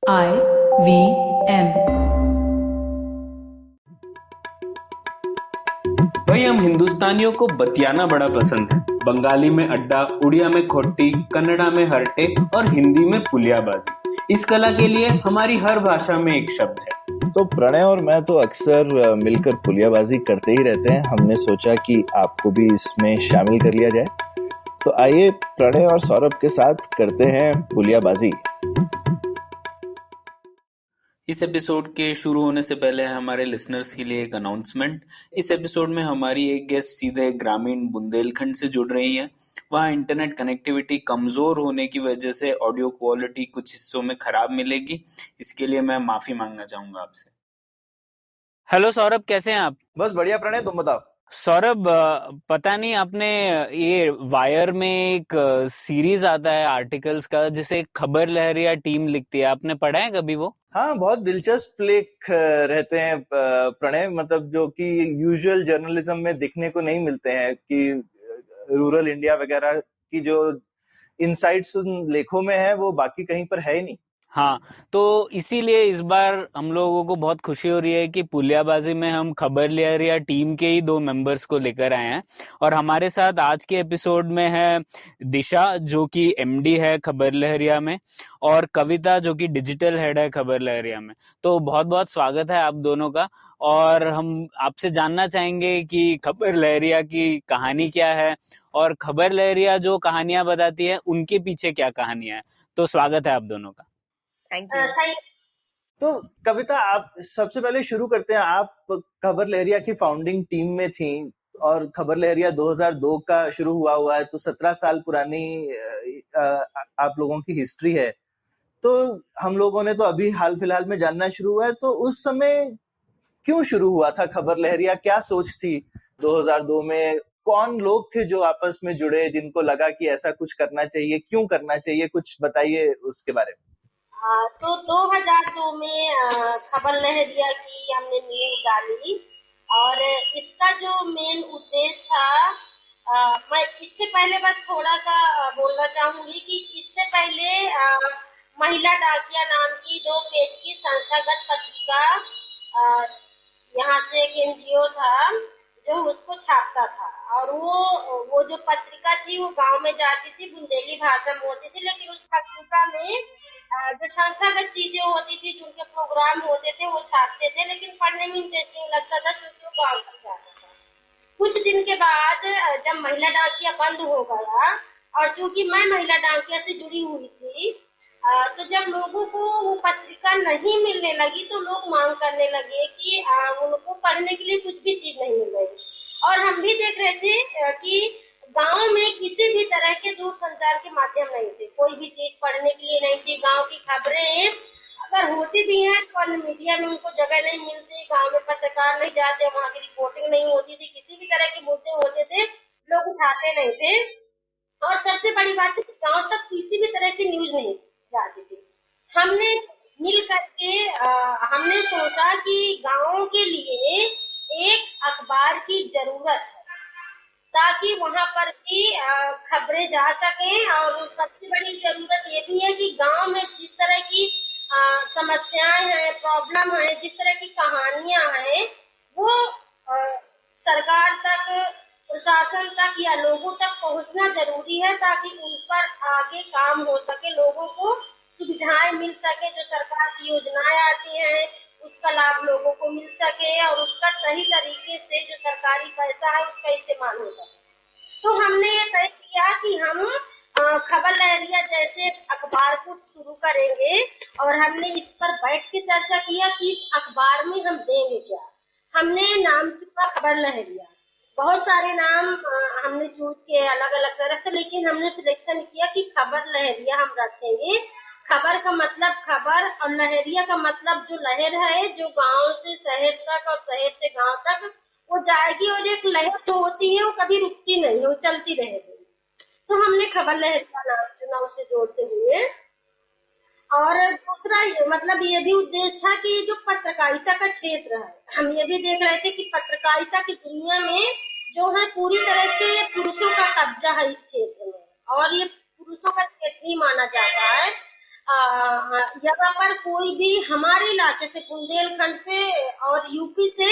IVM। भाई हम हिंदुस्तानियों को बतियाना बड़ा पसंद है। बंगाली में अड्डा, उड़िया में खोट्टी, कन्नड़ा में हरटे और हिंदी में पुलियाबाजी। इस कला के लिए हमारी हर भाषा में एक शब्द है। तो प्रणय और मैं तो अक्सर मिलकर पुलियाबाजी करते ही रहते हैं। हमने सोचा कि आपको भी इसमें शामिल कर लिया जाए। तो आइए प्रणय और सौरभ के साथ करते हैं पुलियाबाजी। इस एपिसोड के शुरू होने से पहले हमारे लिसनर्स के लिए एक अनाउंसमेंट। इस एपिसोड में हमारी एक गेस्ट सीधे ग्रामीण बुंदेलखंड से जुड़ रही है। वहाँ इंटरनेट कनेक्टिविटी कमजोर होने की वजह से ऑडियो क्वालिटी कुछ हिस्सों में खराब मिलेगी। इसके लिए मैं माफी मांगना चाहूंगा आपसे। हेलो सौरभ, कैसे हैं आप? बस बढ़िया प्रणय, तुम बताओ। सौरभ, पता नहीं आपने ये वायर में एक सीरीज आता है आर्टिकल्स का जिसे खबर लहरिया टीम लिखती है, आपने पढ़ा है कभी वो? हाँ, बहुत दिलचस्प लेख रहते हैं प्रणय, मतलब जो कि यूजुअल जर्नलिज्म में दिखने को नहीं मिलते हैं कि रूरल इंडिया वगैरह की जो इनसाइट्स उन लेखों में है वो बाकी कहीं पर है ही नहीं। हाँ, तो इसीलिए इस बार हम लोगों को बहुत खुशी हो रही है कि पुलियाबाजी में हम खबर लहरिया टीम के ही 2 मेंबर्स को लेकर आए हैं। और हमारे साथ आज के एपिसोड में है दिशा, जो कि एमडी है खबर लहरिया में, और कविता, जो कि डिजिटल हेड है खबर लहरिया में। तो बहुत बहुत स्वागत है आप दोनों का। और हम आपसे जानना चाहेंगे कि खबर लहरिया की कहानी क्या है और खबर लहरिया जो कहानियां बताती है उनके पीछे क्या कहानियां है। तो स्वागत है आप दोनों का। Thank you. तो कविता, आप सबसे पहले शुरू करते हैं। आप खबर लहरिया की फाउंडिंग टीम में थी और खबर लहरिया 2002 का शुरू हुआ है, तो 17 साल पुरानी आप लोगों की हिस्ट्री है। तो हम लोगों ने तो अभी हाल फिलहाल में जानना शुरू हुआ है, तो उस समय क्यों शुरू हुआ था खबर लहरिया? क्या सोच थी 2002 में? कौन लोग थे जो आपस में जुड़े, जिनको लगा कि ऐसा कुछ करना चाहिए? क्यों करना चाहिए? कुछ बताइए उसके बारे में। तो 2002 में खबर लहरिया की हमने नींव डाली और इसका जो मेन उद्देश्य था, मैं इससे पहले बस थोड़ा सा बोलना चाहूंगी कि इससे पहले महिला डाकिया नाम की 2 पेज की संस्थागत पत्रिका यहाँ से एक एनजीओ था जो उसको छापता था। और वो जो पत्रिका थी वो गांव में जाती थी, बुंदेली भाषा में होती थी, लेकिन उस पत्रिका में जो संस्थागत चीजें होती थी, जो उनके प्रोग्राम होते थे वो छापते थे, लेकिन पढ़ने में इंटरेस्टिंग लगता था क्योंकि वो गाँव तक जाता था। कुछ दिन के बाद जब महिला डाकिया बंद हो गया और चूंकि मैं महिला डाकिया से जुड़ी हुई थी, तो जब लोगों को वो पत्रिका नहीं मिलने लगी तो लोग मांग करने लगे कि उनको पढ़ने के लिए कुछ भी चीज नहीं मिल रही। और हम भी देख रहे थे कि गांव में किसी भी तरह के दूरसंचार के माध्यम नहीं थे, कोई भी चीज पढ़ने के लिए नहीं थी। गांव की खबरें अगर होती भी हैं तो मीडिया में उनको जगह नहीं मिलती, गांव में पत्रकार नहीं जाते, वहाँ की रिपोर्टिंग नहीं होती थी, किसी भी तरह के मुद्दे होते थे लोग उठाते नहीं थे। और सबसे बड़ी बात है कि गांव तक किसी भी तरह की न्यूज नहीं जाती थी। हमने मिल करके हमने सोचा कि गांव के लिए एक अखबार की जरूरत है ताकि वहां पर भी खबरें जा सकें। और सबसे बड़ी जरूरत ये भी है कि गांव में जिस तरह की समस्याएं हैं, प्रॉब्लम है, जिस तरह की कहानियां हैं, वो सरकार तक, प्रशासन तक या लोगों तक पहुंचना जरूरी है ताकि उन पर आगे काम हो सके, लोगों को सुविधाएं मिल सके, जो सरकार की योजनाएं आती हैं उसका लाभ लोगों को मिल सके और उसका सही तरीके से जो सरकारी पैसा है उसका इस्तेमाल हो सके। तो हमने ये तय किया कि हम खबर लहरिया जैसे अखबार को शुरू करेंगे और हमने इस पर बैठ के चर्चा किया कि इस अखबार में हम देंगे क्या। हमने नाम चुना खबर लहरिया। बहुत सारे नाम हमने चूज किए अलग अलग तरह से, लेकिन हमने सिलेक्शन किया कि खबर लहरिया हम रखेंगे। खबर का मतलब खबर और लहरिया का मतलब जो लहर है, जो गांव से शहर तक और शहर से गांव तक वो जाएगी। और एक लहर जो होती है वो कभी रुकती नहीं, वो चलती रहेगी। तो हमने खबर लहर का नाम चुना उसे जोड़ते हुए। और दूसरा मतलब ये भी उद्देश्य था कि जो पत्रकारिता का क्षेत्र है, हम ये भी देख रहे थे कि पत्रकारिता की दुनिया में जो है पूरी तरह से पुरुषों का कब्जा है इस क्षेत्र में और ये पुरुषों का क्षेत्र ही माना जाता है। यहाँ पर कोई भी हमारे इलाके से, बुंदेलखंड से और यूपी से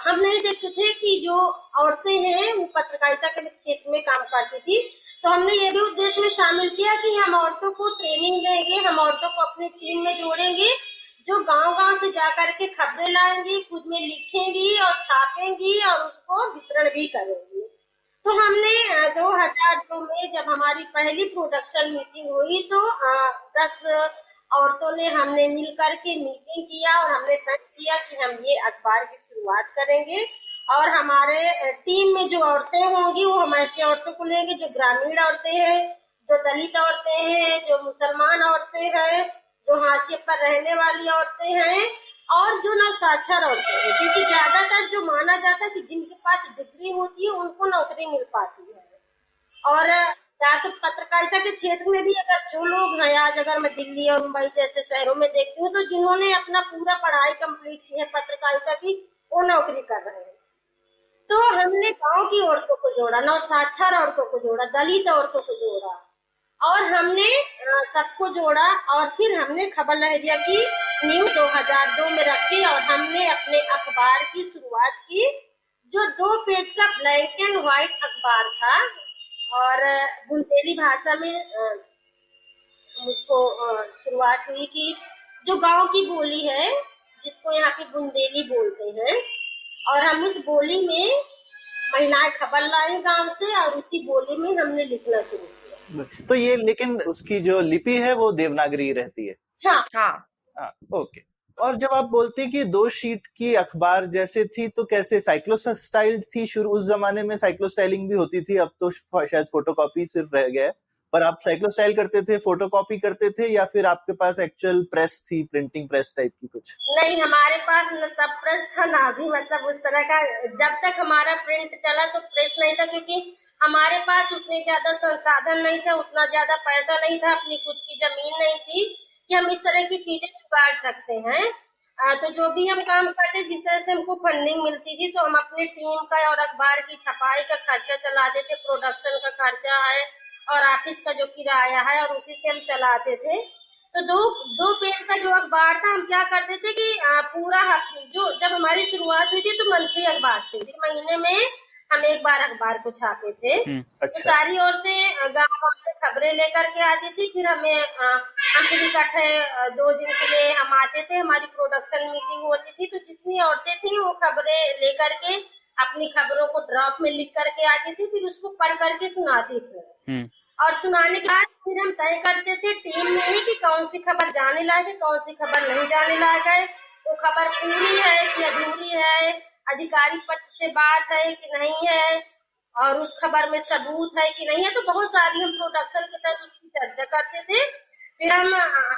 हम नहीं देखते थे कि जो औरतें हैं वो पत्रकारिता के क्षेत्र में काम करती थी। तो हमने ये भी उद्देश्य में शामिल किया कि हम औरतों को ट्रेनिंग देंगे, हम औरतों को अपनी टीम में जोड़ेंगे, जो गांव-गांव से जाकर के खबरें लाएंगी, खुद में लिखेंगी और छापेंगी और उसको वितरण भी करेंगी। तो हमने 2002 में जब हमारी पहली प्रोडक्शन मीटिंग हुई तो 10 औरतों ने हमने मिल करके मीटिंग किया और हमने तय किया कि हम ये अखबार की शुरुआत करेंगे। और हमारे टीम में जो औरतें होंगी वो हम ऐसी औरतों को लेंगे जो ग्रामीण औरतें हैं, जो दलित औरतें हैं, जो मुसलमान औरतें हैं, जो हाशिए पर रहने वाली औरतें हैं और जो नवसाक्षर औरतें हैं, क्योंकि ज्यादातर जो माना जाता है कि जिनके पास डिग्री होती है उनको नौकरी मिल पाती है। और या तो पत्रकारिता के क्षेत्र में भी अगर जो लोग हैं, आज अगर मैं दिल्ली और मुंबई जैसे शहरों में देखती हूँ तो जिन्होंने अपना पूरा पढ़ाई कंप्लीट की है पत्रकारिता की, वो नौकरी कर रहे हैं। तो हमने गांव की औरतों को जोड़ा, नवसाक्षर औरतों को जोड़ा, दलित औरतों को जोड़ा और हमने सबको जोड़ा और फिर हमने खबर लहरिया की नींव 2002 में रखी और हमने अपने अखबार की शुरुआत की, जो 2 पेज का ब्लैक एंड व्हाइट अखबार था और बुंदेली भाषा में उसको शुरुआत हुई कि जो गांव की बोली है जिसको यहाँ पे बुंदेली बोलते हैं, और हम उस बोली में महिलाएं खबर लाई गांव से और उसी बोली में हमने लिखना शुरू किया। तो ये लेकिन उसकी जो लिपि है वो देवनागरी रहती है। हाँ हाँ, ओके। और जब आप बोलते हैं कि 2 शीट की अखबार जैसे थी तो कैसे साइक्लो स्टाइल थी? शुरू उस जमाने में साइक्लो स्टाइलिंग भी होती थी, अब तो शायद फोटोकॉपी सिर्फ रह गया है, पर आप साइक्लो स्टाइल करते थे, फोटोकॉपी करते थे या फिर आपके पास एक्चुअल प्रेस थी, प्रिंटिंग प्रेस टाइप की कुछ? नहीं, हमारे पास न तब प्रेस था ना अभी, मतलब उस तरह का जब तक हमारा प्रिंट चला तो प्रेस नहीं था, क्योंकि हमारे पास उतने ज्यादा संसाधन नहीं था, उतना ज्यादा पैसा नहीं था, अपनी खुद की जमीन नहीं थी कि हम इस तरह की चीजें जुगाड़ सकते हैं। तो जो भी हम काम करते जिस तरह से हमको फंडिंग मिलती थी तो हम अपनी टीम का और अखबार की छपाई का खर्चा चलाते थे, प्रोडक्शन का खर्चा है और ऑफिस का जो किराया है और उसी से हम चलाते थे। तो दो पेज का जो अखबार था हम क्या करते थे कि पूरा जो जब हमारी शुरुआत हुई थी तो मंथली अखबार से महीने में हम एक बार अखबार को छापे थे। अच्छा। तो सारी औरतें गाँव से खबरें लेकर के आती थी, फिर हम फिर इकट्ठे 2 दिन के लिए हम आते थे, हमारी प्रोडक्शन मीटिंग होती थी, तो जितनी औरतें थी वो खबरें लेकर के अपनी खबरों को ड्राफ्ट में लिख करके आती थी, फिर उसको पढ़ करके सुनाती थी और सुनाने के बाद फिर हम तय करते थे टीम में ही कि कौन सी खबर जाने लायक है, कौन सी खबर नहीं जाने लायक है, वो खबर पूरी है कि अधूरी है, अधिकारिक पक्ष से बात है कि नहीं है और उस खबर में सबूत है कि नहीं है। तो बहुत सारी हम प्रोडक्शन के तहत उसकी चर्चा करते थे। फिर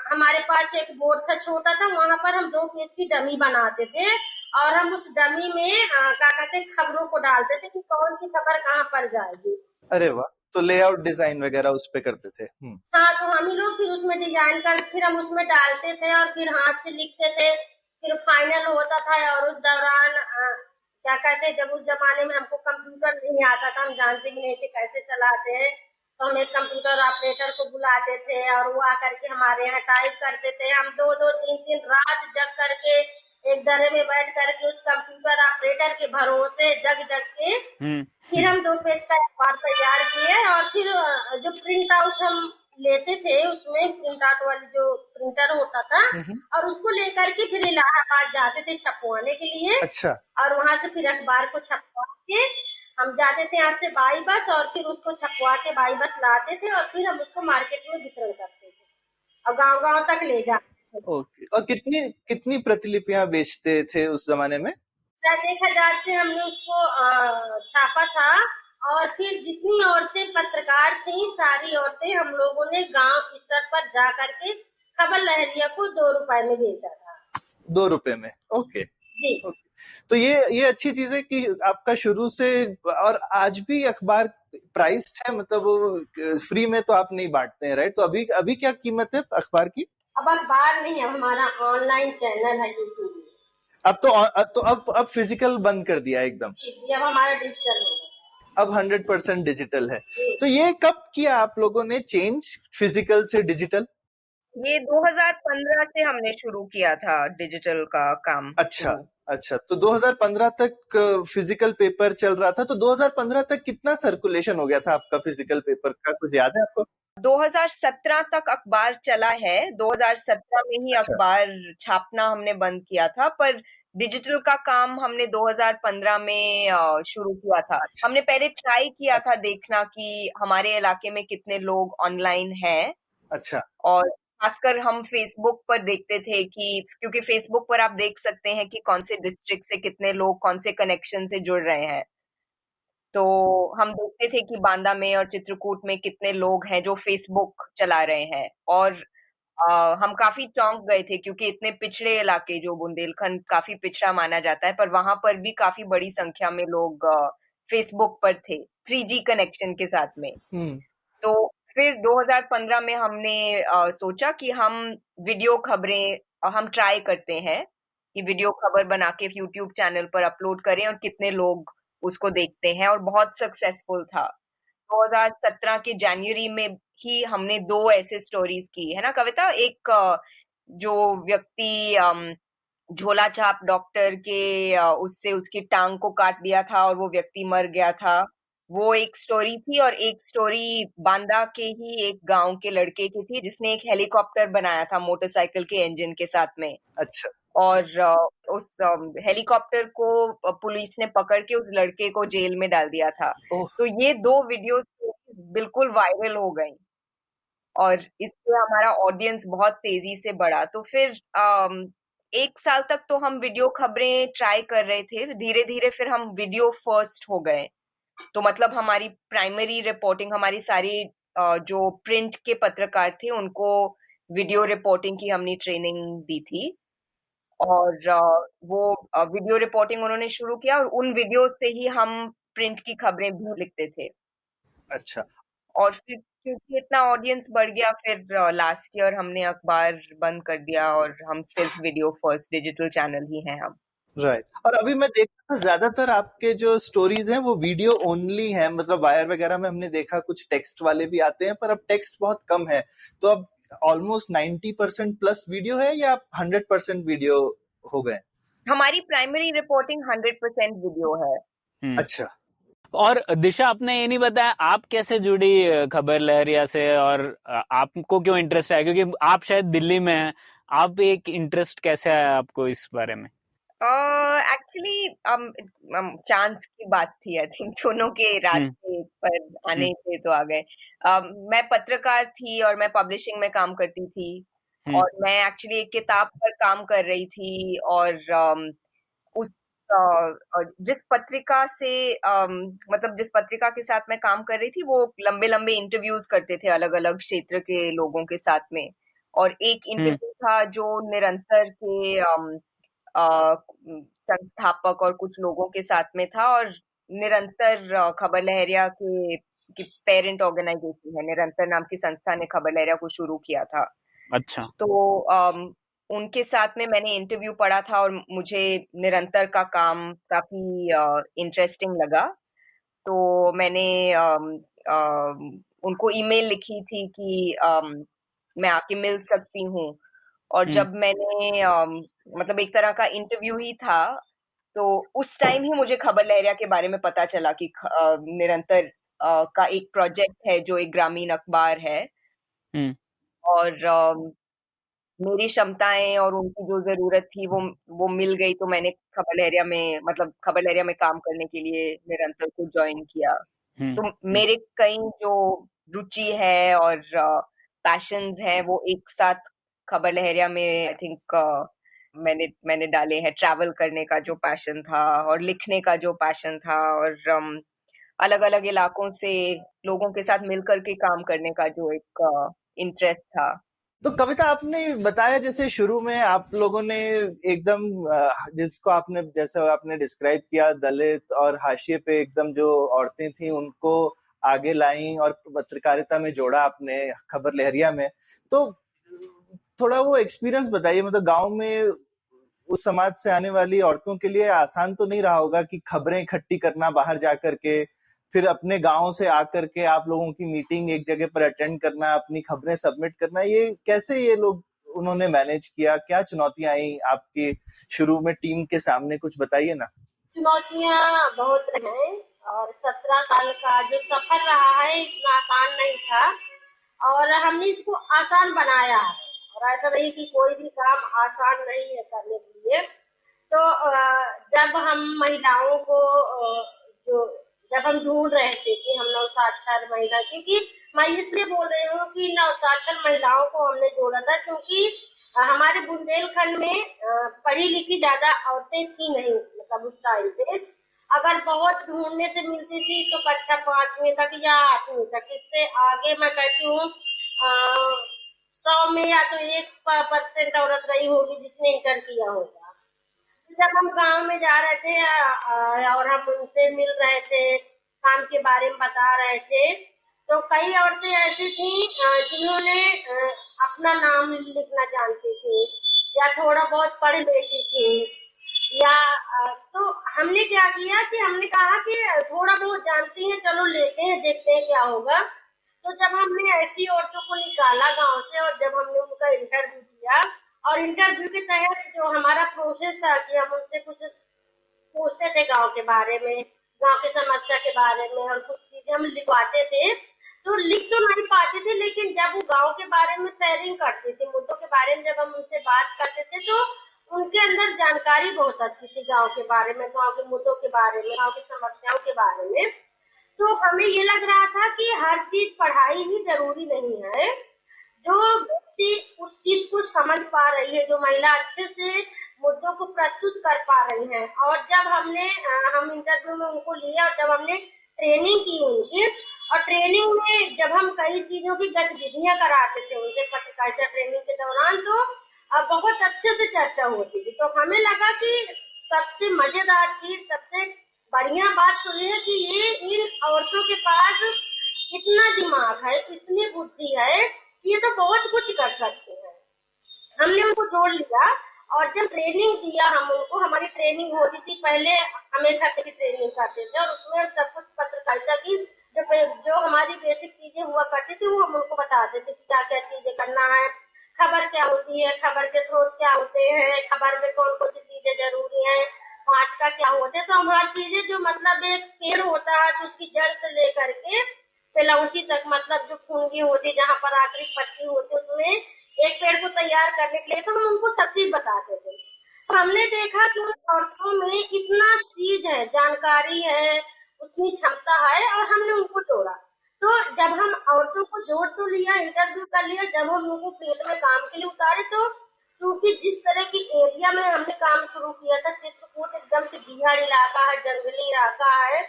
हमारे पास एक बोर्ड था छोटा था, वहां पर हम 2 पेज की डमी बनाते थे और हम उस डमी में क्या कहते खबरों को डालते थे कि कौन सी खबर कहाँ पर जाएगी। अरे वाह, तो लेआउट डिजाइन वगैरह उस पे करते थे? हाँ, तो हम ही लोग फिर उसमें डिजाइन कर फिर हम उसमें डालते थे और फिर हाथ से लिखते थे, फिर फाइनल होता था। और उस दौरान क्या कहते जब उस जमाने में हमको कंप्यूटर नहीं आता था, हम जानते भी नहीं थे कैसे चलाते हैं, तो हम एक कंप्यूटर ऑपरेटर को बुलाते थे और वो आकर के हमारे यहाँ टाइप करते थे। हम 2-2, 3-3 रात जग करके एक दरे में बैठ करके उस कंप्यूटर ऑपरेटर के भरोसे जग के फिर हम 2 पेज का अखबार तैयार किए और फिर जो प्रिंट आउट हम लेते थे उसमें प्रिंट आउट वाली जो प्रिंटर होता था और उसको लेकर के फिर इलाहाबाद जाते थे छपवाने के लिए। अच्छा। और वहां से फिर अखबार को छपवा के हम जाते थे यहाँ से बाई बस और फिर उसको छपवा के बाई बस लाते थे और फिर हम उसको मार्केट में वितरण करते थे और गाँव-गाँव तक ले जाते थे। ओके। और कितनी प्रतिलिपियां बेचते थे उस जमाने में? 1000 से हमने उसको छापा था और फिर जितनी औरतें पत्रकार थी सारी औरतें हम लोगों ने गांव स्तर पर जा करके खबर लहरिया को 2 रुपए में बेचा था। 2 रुपए में? ओके जी। तो ये अच्छी चीज है कि आपका शुरू से और आज भी अखबार प्राइस्ड है, मतलब वो फ्री में तो आप नहीं बांटते हैं, राइट? तो अभी क्या कीमत है अखबार की? अब अखबार नहीं है, हमारा ऑनलाइन चैनल है यूट्यूब। अब फिजिकल बंद कर दिया एकदम? जी, अब हमारा डिजिटल हो गया। अब 100% डिजिटल है। तो ये कब किया आप लोगों ने चेंज फिजिकल से डिजिटल? ये 2015 से हमने शुरू किया था डिजिटल का काम अच्छा शुरू। अच्छा, तो 2015 तक फिजिकल पेपर चल रहा था, तो 2015 तक कितना सर्कुलेशन हो गया था आपका फिजिकल पेपर का, कुछ याद है आपको? 2017 तक अखबार चला है। 2017 में ही अच्छा अखबार छापना हमने बंद किया था, पर डिजिटल का काम हमने 2015 में शुरू किया था। अच्छा हमने पहले ट्राई किया था अच्छा देखना कि हमारे इलाके में कितने लोग ऑनलाइन हैं, अच्छा और खासकर हम फेसबुक पर देखते थे कि क्योंकि फेसबुक पर आप देख सकते हैं कि कौन से डिस्ट्रिक्ट से कितने लोग कौन से कनेक्शन से जुड़ रहे हैं। तो हम देखते थे कि बांदा में और चित्रकूट में कितने लोग हैं जो फेसबुक चला रहे हैं, और हम काफी चौंक गए थे क्योंकि इतने पिछड़े इलाके, जो बुंदेलखंड काफी पिछड़ा माना जाता है, पर वहां पर भी काफी बड़ी संख्या में लोग फेसबुक पर थे 3G कनेक्शन के साथ में। हम्म तो फिर 2015 में हमने सोचा कि हम वीडियो खबरें हम ट्राई करते हैं कि वीडियो खबर बना के यूट्यूब चैनल पर अपलोड करें और कितने लोग उसको देखते हैं, और बहुत सक्सेसफुल था। 2017 के जनवरी में ही हमने 2 ऐसे स्टोरीज की है ना कविता। एक जो व्यक्ति झोला छाप डॉक्टर के उससे उसकी टांग को काट दिया था और वो व्यक्ति मर गया था, वो एक स्टोरी थी। और एक स्टोरी बांदा के ही एक गांव के लड़के की थी जिसने एक हेलीकॉप्टर बनाया था मोटरसाइकिल के इंजन के साथ में, अच्छा और उस हेलीकॉप्टर को पुलिस ने पकड़ के उस लड़के को जेल में डाल दिया था। ओह तो ये 2 वीडियो बिल्कुल वायरल हो गई और इससे हमारा ऑडियंस बहुत तेजी से बढ़ा। तो फिर 1 साल तक तो हम वीडियो खबरें ट्राई कर रहे थे, धीरे धीरे फिर हम वीडियो फर्स्ट हो गए। तो मतलब हमारी प्राइमरी रिपोर्टिंग, हमारी सारी जो प्रिंट के पत्रकार थे उनको वीडियो रिपोर्टिंग की हमने ट्रेनिंग दी थी, और वो वीडियो रिपोर्टिंग उन्होंने शुरू किया, और उन वीडियो से ही हम प्रिंट की खबरें भी लिखते थे। अच्छा और फिर क्योंकि इतना ऑडियंस बढ़ गया, फिर लास्ट ईयर हमने अखबार बंद कर दिया और हम सिर्फ वीडियो फर्स्ट डिजिटल चैनल ही हैं अब। राइट। और अभी मैं देख रहा हूँ ज्यादातर आपके जो स्टोरीज हैं वो वीडियो ओनली हैं, मतलब वायर वगैरह में हमने देखा कुछ टेक्स्ट वाले भी आते हैं, पर अब टेक्स्ट बहुत कम है। तो अब ऑलमोस्ट 90% प्लस वीडियो है या 100% वीडियो हो गए? हमारी प्राइमरी रिपोर्टिंग 100% वीडियो है। अच्छा और दिशा, आपने ये नहीं बताया आप कैसे जुड़ी खबर लहरिया से, और आपको क्यों इंटरेस्ट आया, क्योंकि आप शायद दिल्ली में हैं। आप एक इंटरेस्ट कैसे आया आपको इस बारे में? एक्चुअली चांस की बात थी, आई थिंक दोनों के हम्म रास्ते पर हम्म आने थे तो आ गए। मैं पत्रकार थी और मैं पब्लिशिंग में काम करती थी, हम्म और मैं एक्चुअली एक किताब पर काम कर रही थी, और उस जिस पत्रिका से मतलब जिस पत्रिका के साथ मैं काम कर रही थी वो लंबे लंबे इंटरव्यूज करते थे अलग अलग क्षेत्र के लोगों के साथ में। और एक हम्म इंटरव्यू था जो निरंतर के अ, संस्थापक और कुछ लोगों के साथ में था, और निरंतर खबर लहरिया के की पेरेंट ऑर्गेनाइजेशन है, निरंतर नाम की संस्था ने खबर लहरिया को शुरू किया था। अच्छा। तो उनके साथ में मैंने इंटरव्यू पढ़ा था और मुझे निरंतर का काम काफी इंटरेस्टिंग लगा। तो मैंने उनको ईमेल लिखी थी कि मैं आके मिल सकती हूँ। और हम्म जब मैंने मतलब एक तरह का इंटरव्यू ही था, तो उस टाइम ही मुझे खबर लहरिया के बारे में पता चला कि निरंतर का एक प्रोजेक्ट है जो एक ग्रामीण अखबार है, हम्म और मेरी क्षमताएं और उनकी जो जरूरत थी वो मिल गई। तो मैंने खबर लहरिया में मतलब खबर लहरिया में काम करने के लिए निरंतर को ज्वाइन किया। हम्म तो हम्म मेरे कई जो रुचि है और पैशंस हैं वो एक साथ खबर लहरिया में आई थिंक मैंने डाले हैं। ट्रैवल करने का जो पैशन था और लिखने का जो पैशन था, और अलग अलग इलाकों से लोगों के साथ मिलकर के काम करने का जो एक इंटरेस्ट था। तो कविता, आपने बताया जैसे शुरू में आप लोगों ने एकदम जिसको आपने जैसे आपने डिस्क्राइब किया, दलित और हाशिए पे एकदम जो औरतें थी उनको आगे लाई और पत्रकारिता में जोड़ा आपने खबर लहरिया में। तो थोड़ा वो एक्सपीरियंस बताइए, मतलब गांव में उस समाज से आने वाली औरतों के लिए आसान तो नहीं रहा होगा कि खबरें इकट्ठी करना बाहर जा करके, फिर अपने गांव से आकर के आप लोगों की मीटिंग एक जगह पर अटेंड करना, अपनी खबरें सबमिट करना, ये कैसे ये लोग उन्होंने मैनेज किया? क्या चुनौतियां आई आपकी शुरू में टीम के सामने, कुछ बताइए ना। चुनौतियां बहुत हैं और 17 साल का जो सफर रहा है इतना आसान नहीं था और हमने इसको आसान बनाया है। और ऐसा नहीं कि कोई भी काम आसान नहीं है करने के लिए। तो जब हम महिलाओं को जो जब हम ढूंढ रहे थे कि हम नवसाक्षर महिला, क्योंकि मैं इसलिए बोल रही हूँ कि नवसाक्षर महिलाओं को हमने जोड़ा था क्योंकि हमारे बुंदेलखंड में पढ़ी लिखी ज्यादा औरतें थी नहीं, मतलब उस टाइम पे अगर बहुत ढूंढने से मिलती थी तो कक्षा 5वीं तक या 8वीं तक। इससे आगे मैं कहती हूँ 100 में या तो 1% औरत रही होगी जिसने इंटर किया होगा। जब हम गांव में जा रहे थे और हम उनसे मिल रहे थे, काम के बारे में बता रहे थे, तो कई औरतें ऐसी थी जिन्होंने अपना नाम लिखना जानती थी या थोड़ा बहुत पढ़ लेती थी या तो हमने क्या किया कि हमने कहा कि थोड़ा बहुत जानती हैं, चलो लेते हैं देखते हैं क्या होगा। तो जब हमने ऐसी औरतों को निकाला गांव से और जब हमने उनका इंटरव्यू किया और इंटरव्यू के तहत जो हमारा प्रोसेस था कि हम उनसे कुछ पूछते थे गांव के बारे में, गांव की समस्या के बारे में और कुछ चीजें हम लिखवाते थे। तो लिख तो नहीं पाते थे लेकिन जब वो गांव के बारे में शेयरिंग करते थे, मुद्दों के बारे में जब हम उनसे बात करते थे तो उनके अंदर जानकारी बहुत अच्छी थी गांव के बारे में, गांव के मुद्दों के बारे में, गांव की समस्याओं के बारे में। तो हमें ये लग रहा था कि हर चीज पढ़ाई ही जरूरी नहीं है। जो व्यक्ति उस चीज को समझ पा रही है, जो महिला अच्छे से मुद्दों को प्रस्तुत कर पा रही है। और जब हम इंटरव्यू में उनको लिया और जब हमने ट्रेनिंग की उनकी, और ट्रेनिंग में जब हम कई चीजों की गतिविधियां कराते थे उनके पत्रकारिता ट्रेनिंग के दौरान, तो बहुत अच्छे से चर्चा होती थी। तो हमें लगा कि सबसे मजेदार चीज, सबसे बढ़िया बात तो ये है कि ये इन औरतों के पास इतना दिमाग है, इतनी बुद्धि है कि ये तो बहुत कुछ कर सकते हैं। हमने उनको जोड़ लिया और जब ट्रेनिंग दिया हम उनको, हमारी ट्रेनिंग होती थी पहले, हमेशा की ट्रेनिंग करते थे और उसमें हम सब कुछ पत्रकारिता की जो हमारी बेसिक चीजें हुआ करती थी वो हम उनको बताते थे कि क्या क्या चीजें करना है, खबर क्या होती है, खबर के स्रोत क्या होते हैं, खबर में कौन कौन सी चीजें जरूरी है, पांच का क्या होते हैं। तो हम हर चीजें, जो मतलब एक पेड़ होता है तो उसकी जड़ से लेकर के पेलौटी तक, मतलब जो फूंगी होती है जहाँ पर आखिरी पत्ती होती है, उसमें एक पेड़ को तैयार करने के लिए तो हम उनको सब चीज बताते थे। तो हमने देखा कि उन औरतों में इतना चीज है, जानकारी है, उतनी क्षमता है और हमने उनको जोड़ा। तो जब हम औरतों को जोड़ तो लिया, इंटरव्यू कर लिया, जब हम उनको फील्ड में काम के लिए उतारे तो क्योंकि जिस तरह की एरिया में हमने काम शुरू किया था, चित्रकूट एकदम से बिहार इलाका है, जंगली इलाका है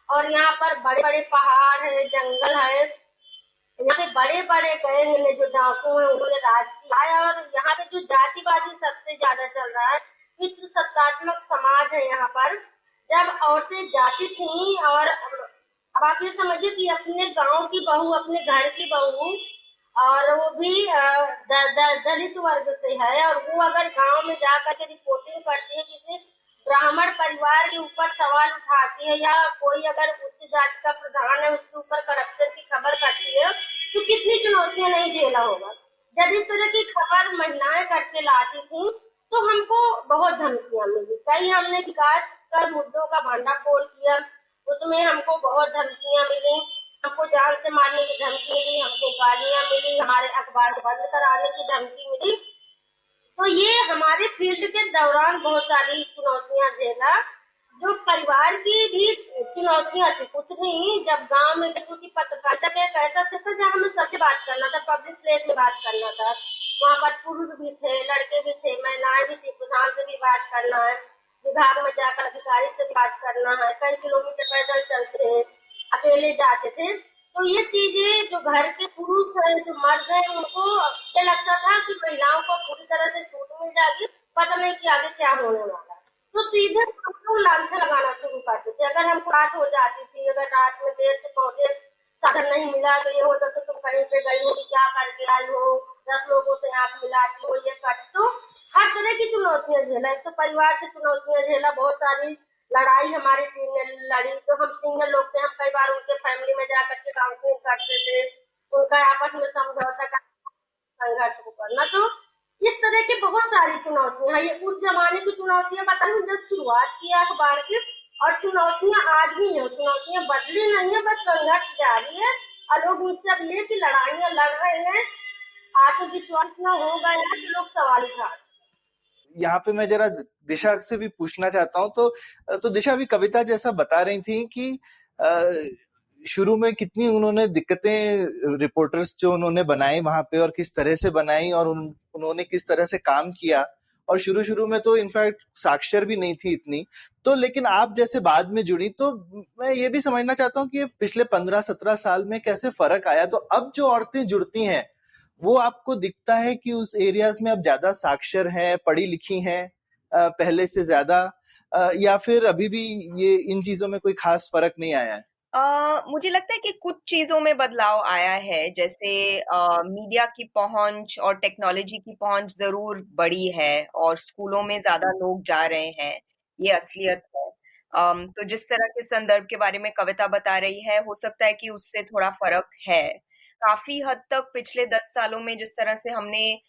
और यहाँ पर बड़े बड़े पहाड़ है, जंगल है। यहाँ पे बड़े बड़े गैंग ने, जो डाकू है, उन्होंने राज किया है और यहाँ पे जो जातिवादी सबसे ज्यादा चल रहा है, पितृ सत्तात्मक समाज है यहाँ पर। जब औरतें जाती थी और अब आप ये समझिए कि अपने गांव की बहू, अपने घर की बहू, और वो भी दलित वर्ग से है, और वो अगर गांव में जाकर के रिपोर्टिंग करती है, किसी ब्राह्मण परिवार के ऊपर सवाल उठाती है या कोई अगर उच्च जाति का प्रधान है उसके ऊपर करप्शन की खबर करती है, तो कितनी चुनौतियां नहीं झेला होगा। जब इस तरह की खबर महिलाएं करके लाती थी तो हमको बहुत धमकियां मिली, कई हमने विकास कर मुद्दों का भंडाफोड़ किया, उसमें हमको बहुत धमकियां मिली, हमको जान से मारने की धमकी मिली, हमको गालियां मिली, हमारे अखबार बंद कराने की धमकी मिली। तो ये हमारे फील्ड के दौरान बहुत सारी चुनौतियां झेला, जो परिवार की भी चुनौतियां थी उतनी ही। जब गांव में, क्योंकि पत्रकारिता का एक ऐसा क्षेत्र जहाँ हमें सबसे बात करना था, पब्लिक प्लेस में बात करना था, वहाँ पर पुरुष भी थे, लड़के भी थे, महिलाएं भी थी, प्रधान से भी बात करना है, विभाग में जाकर अधिकारी से भी बात करना है, कई किलोमीटर पैदल चलते थे, अकेले जाते थे। तो ये चीजें जो घर के पुरुष है, जो मर्द है, उनको ये लगता था कि महिलाओं को पूरी तरह से छूट मिल जाएगी, पता नहीं कि आगे क्या होने वाला। तो सीधे हमको लांछन लगाना शुरू करते थे। अगर हमको रात हो जाती थी, अगर रात में देर से पहुंचे, साधन नहीं मिला, तो ये होता तो तुम कहीं पे गई हो, क्या करके आई हो, 10 लोगों से आंख मिलाती हो, ये कर। तो हर तरह की चुनौतियां झेला, एक तो परिवार से चुनौतियां झेला, बहुत सारी लड़ाई हमारी टीम ने लड़ी, तो हम सिंगल लोग थे, हम कई बार उनके फैमिली में जाकर के काउंसलिंग करते थे, उनका आपस में समझौता का संघर्ष को करना। तो इस तरह की बहुत सारी चुनौतियां हैं। ये उस जमाने की चुनौतियां बता रही हूँ जब शुरुआत किया अखबार की, और चुनौतियां आज भी हैं, चुनौतियां बदली नहीं है, बस संघर्ष जारी है और लोग मुझसे अब ये की लड़ाइयां लड़ रहे हैं। आत्मविश्वास न हो गया है कि लोग सवाल उठा। यहाँ पे मैं जरा दिशा से भी पूछना चाहता हूँ, तो दिशा भी कविता जैसा बता रही थी कि शुरू में कितनी उन्होंने दिक्कतें रिपोर्टर्स जो उन्होंने बनाए वहां पे, और किस तरह से बनाई, और उन्होंने किस तरह से काम किया, और शुरू में तो इनफैक्ट साक्षर भी नहीं थी इतनी। तो लेकिन आप जैसे बाद में जुड़ी, तो मैं ये भी समझना चाहता हूँ कि पिछले 15-17 साल में कैसे फर्क आया। तो अब जो औरतें जुड़ती हैं, वो आपको दिखता है कि उस एरियाज में अब ज्यादा साक्षर हैं, पढ़ी लिखी हैं पहले से ज्यादा, या फिर अभी भी ये इन चीजों में कोई खास फर्क नहीं आया है? मुझे लगता है कि कुछ चीजों में बदलाव आया है, जैसे मीडिया की पहुंच और टेक्नोलॉजी की पहुंच जरूर बढ़ी है और स्कूलों में ज्यादा लोग जा रहे हैं, ये असलियत है। तो जिस तरह के संदर्भ के बारे में कविता बता रही है, हो सकता है कि उससे थोड़ा फर्क है। काफी हद तक पिछले 10 सालों में जिस तरह से हमने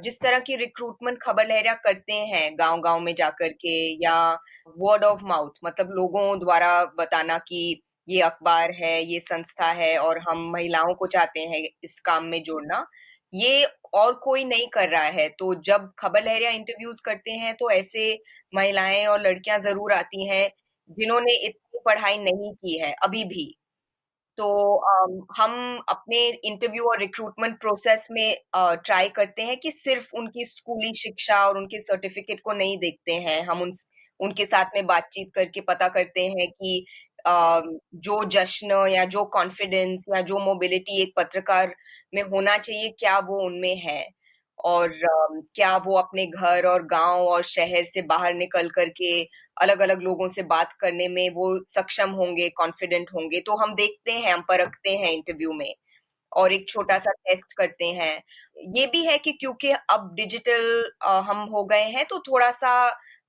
जिस तरह की रिक्रूटमेंट खबर लहरिया करते हैं गांव गांव में जाकर के, या वर्ड ऑफ माउथ, मतलब लोगों द्वारा बताना कि ये अखबार है, ये संस्था है और हम महिलाओं को चाहते हैं इस काम में जोड़ना, ये और कोई नहीं कर रहा है। तो जब खबर लहरिया इंटरव्यूज करते हैं तो ऐसे महिलाएं और लड़कियां जरूर आती हैं जिन्होंने इतनी पढ़ाई नहीं की है अभी भी। तो हम अपने इंटरव्यू और रिक्रूटमेंट प्रोसेस में ट्राई करते हैं कि सिर्फ उनकी स्कूली शिक्षा और उनके सर्टिफिकेट को नहीं देखते हैं। हम उनके साथ में बातचीत करके पता करते हैं कि जो जश्न या जो कॉन्फिडेंस या जो मोबिलिटी एक पत्रकार में होना चाहिए, क्या वो उनमें है, और क्या वो अपने घर और गांव और शहर से बाहर निकल करके अलग अलग लोगों से बात करने में वो सक्षम होंगे, कॉन्फिडेंट होंगे। तो हम देखते हैं, हम परखते हैं इंटरव्यू में, और एक छोटा सा टेस्ट करते हैं। ये भी है कि क्योंकि अब डिजिटल हम हो गए हैं, तो थोड़ा सा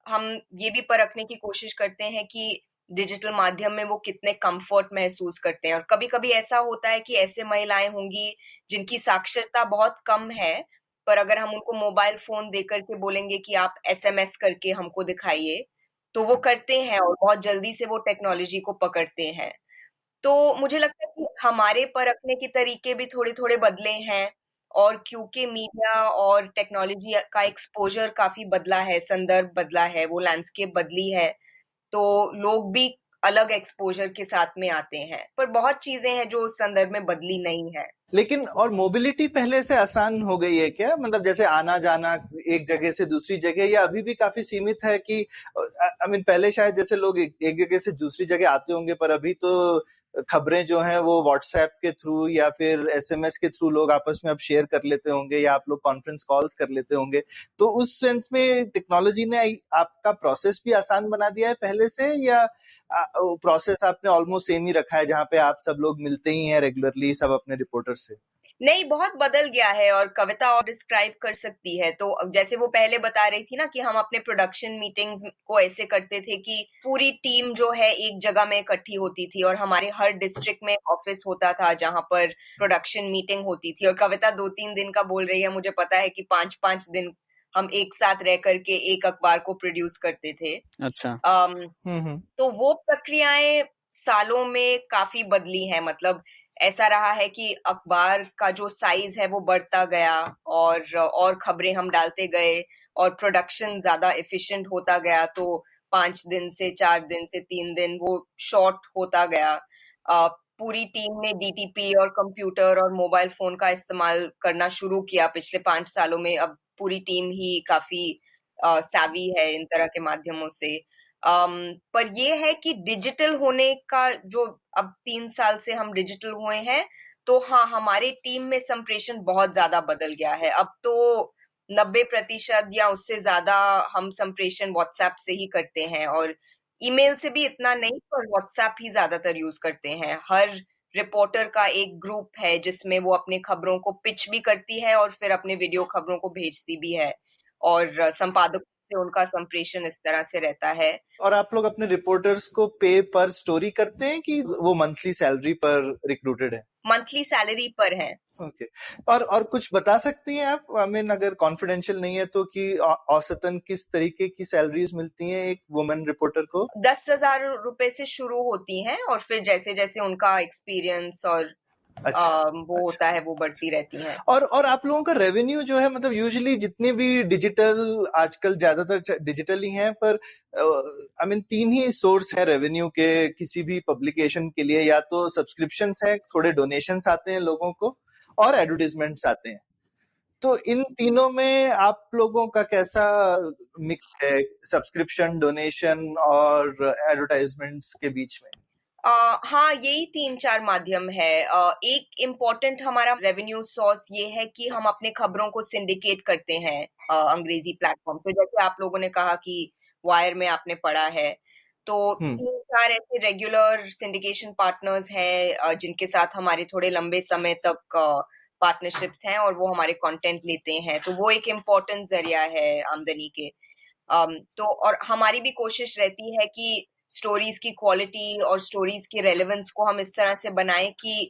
हम ये भी परखने की कोशिश करते हैं कि डिजिटल माध्यम में वो कितने कंफर्ट महसूस करते हैं। और कभी कभी ऐसा होता है कि ऐसे महिलाएं होंगी जिनकी साक्षरता बहुत कम है, पर अगर हम उनको मोबाइल फोन देकर के बोलेंगे कि आप एसएमएस करके हमको दिखाइए, तो वो करते हैं और बहुत जल्दी से वो टेक्नोलॉजी को पकड़ते हैं। तो मुझे लगता है कि हमारे परखने के तरीके भी थोड़े थोड़े बदले हैं, और क्योंकि मीडिया और टेक्नोलॉजी का एक्सपोजर काफी बदला है, संदर्भ बदला है, वो लैंडस्केप बदली है, तो लोग भी अलग एक्सपोजर के साथ में आते हैं। पर बहुत चीजें हैं जो उस संदर्भ में बदली नहीं है। लेकिन और मोबिलिटी पहले से आसान हो गई है क्या? मतलब जैसे आना जाना एक जगह से दूसरी जगह, या अभी भी काफी सीमित है कि आई मीन पहले शायद जैसे लोग एक जगह से दूसरी जगह आते होंगे, पर अभी तो खबरें जो हैं वो व्हाट्सएप के थ्रू या फिर एसएमएस के थ्रू लोग आपस में अब शेयर कर लेते होंगे, या आप लोग कॉन्फ्रेंस कॉल्स कर लेते होंगे। तो उस सेंस में टेक्नोलॉजी ने आपका प्रोसेस भी आसान बना दिया है पहले से, या प्रोसेस आपने ऑलमोस्ट सेम ही रखा है जहाँ पे आप सब लोग मिलते ही हैं रेगुलरली सब अपने रिपोर्टर से? नहीं, बहुत बदल गया है, और कविता और डिस्क्राइब कर सकती है। तो अब जैसे वो पहले बता रही थी ना कि हम अपने प्रोडक्शन मीटिंग्स को ऐसे करते थे कि पूरी टीम जो है एक जगह में इकट्ठी होती थी, और हमारे हर डिस्ट्रिक्ट में ऑफिस होता था जहां पर प्रोडक्शन मीटिंग होती थी। और कविता 2-3 दिन का बोल रही है, मुझे पता है कि 5-5 दिन हम एक साथ रह करके एक अखबार को प्रोड्यूस करते थे। अच्छा। तो वो प्रक्रियाएं सालों में काफी बदली हैं। मतलब ऐसा रहा है कि अखबार का जो साइज है वो बढ़ता गया, और खबरें हम डालते गए, और प्रोडक्शन ज्यादा एफिशिएंट होता गया। तो 5 दिन से 4 दिन से 3 दिन वो शॉर्ट होता गया। पूरी टीम ने डीटीपी और कंप्यूटर और मोबाइल फोन का इस्तेमाल करना शुरू किया पिछले 5 सालों में। अब पूरी टीम ही काफी savvy है इन तरह के माध्यमों से। पर ये है कि डिजिटल होने का जो अब 3 साल से हम डिजिटल हुए हैं, तो हाँ, हमारे टीम में संप्रेषण बहुत ज्यादा बदल गया है। अब तो 90% या उससे ज्यादा हम संप्रेषण व्हाट्सएप से ही करते हैं, और ईमेल से भी इतना नहीं, पर व्हाट्सएप ही ज्यादातर यूज करते हैं। हर रिपोर्टर का एक ग्रुप है जिसमें वो अपने खबरों को पिच भी करती है और फिर अपने वीडियो खबरों को भेजती भी है, और संपादक से उनका संप्रेषण इस तरह से रहता है। और आप लोग अपने रिपोर्टर्स को पे पर स्टोरी करते हैं कि वो मंथली सैलरी पर रिक्रूटेड है? मंथली सैलरी पर है। ओके। और कुछ बता सकती हैं आप, आई मीन अगर कॉन्फिडेंशियल नहीं है तो, कि औसतन किस तरीके की सैलरीज मिलती हैं एक वुमेन रिपोर्टर को? 10,000 रुपए से शुरू होती हैं और फिर जैसे जैसे उनका एक्सपीरियंस और अच्छा, वो होता है वो बढ़ती रहती हैं। और आप लोगों का रेवेन्यू जो है, मतलब यूजुअली जितने भी डिजिटल, आजकल ज्यादातर डिजिटल ही हैं, पर आई मीन 3 ही सोर्स है रेवेन्यू के किसी भी पब्लिकेशन के लिए, या तो सब्सक्रिप्शंस हैं, थोड़े डोनेशंस आते हैं लोगों को, और एडवर्टाइजमेंट्स आते हैं। तो इन तीनों में आप लोगों का कैसा मिक्स है, सब्सक्रिप्शन, डोनेशन और एडवर्टाइजमेंट्स के बीच में? हाँ, यही 3-4 माध्यम है। एक इम्पोर्टेंट हमारा रेवेन्यू सोर्स ये है कि हम अपने खबरों को सिंडिकेट करते हैं अंग्रेजी प्लेटफॉर्म। तो जैसे आप लोगों ने कहा कि वायर में आपने पढ़ा है, तो 3-4 ऐसे रेगुलर सिंडिकेशन पार्टनर्स हैं जिनके साथ हमारे थोड़े लंबे समय तक पार्टनरशिप्स हैं और वो हमारे कंटेंट लेते हैं। तो वो एक इम्पोर्टेंट जरिया है आमदनी के। तो और हमारी भी कोशिश रहती है कि स्टोरीज की क्वालिटी और स्टोरीज की रेलेवेंस को हम इस तरह से बनाएं कि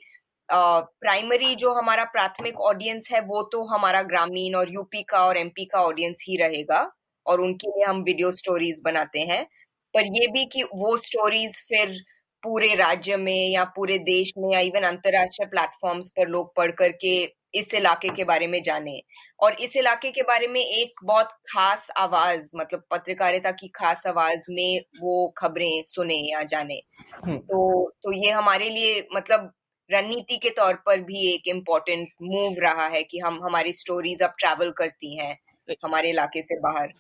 प्राइमरी जो हमारा प्राथमिक ऑडियंस है वो तो हमारा ग्रामीण और यूपी का और एमपी का ऑडियंस ही रहेगा और उनके लिए हम वीडियो स्टोरीज बनाते हैं, पर ये भी कि वो स्टोरीज फिर पूरे राज्य में या पूरे देश में या इवन अंतरराष्ट्रीय प्लेटफॉर्म्स पर लोग पढ़ करके इस इलाके के बारे में जाने और इस इलाके के बारे में एक बहुत खास आवाज, मतलब पत्रकारिता की खास आवाज में वो खबरें सुने या जाने। तो ये हमारे लिए मतलब रणनीति के तौर पर भी एक इम्पोर्टेंट मूव रहा है कि हमारी स्टोरीज अब ट्रैवल करती हैं हमारे इलाके से बाहर।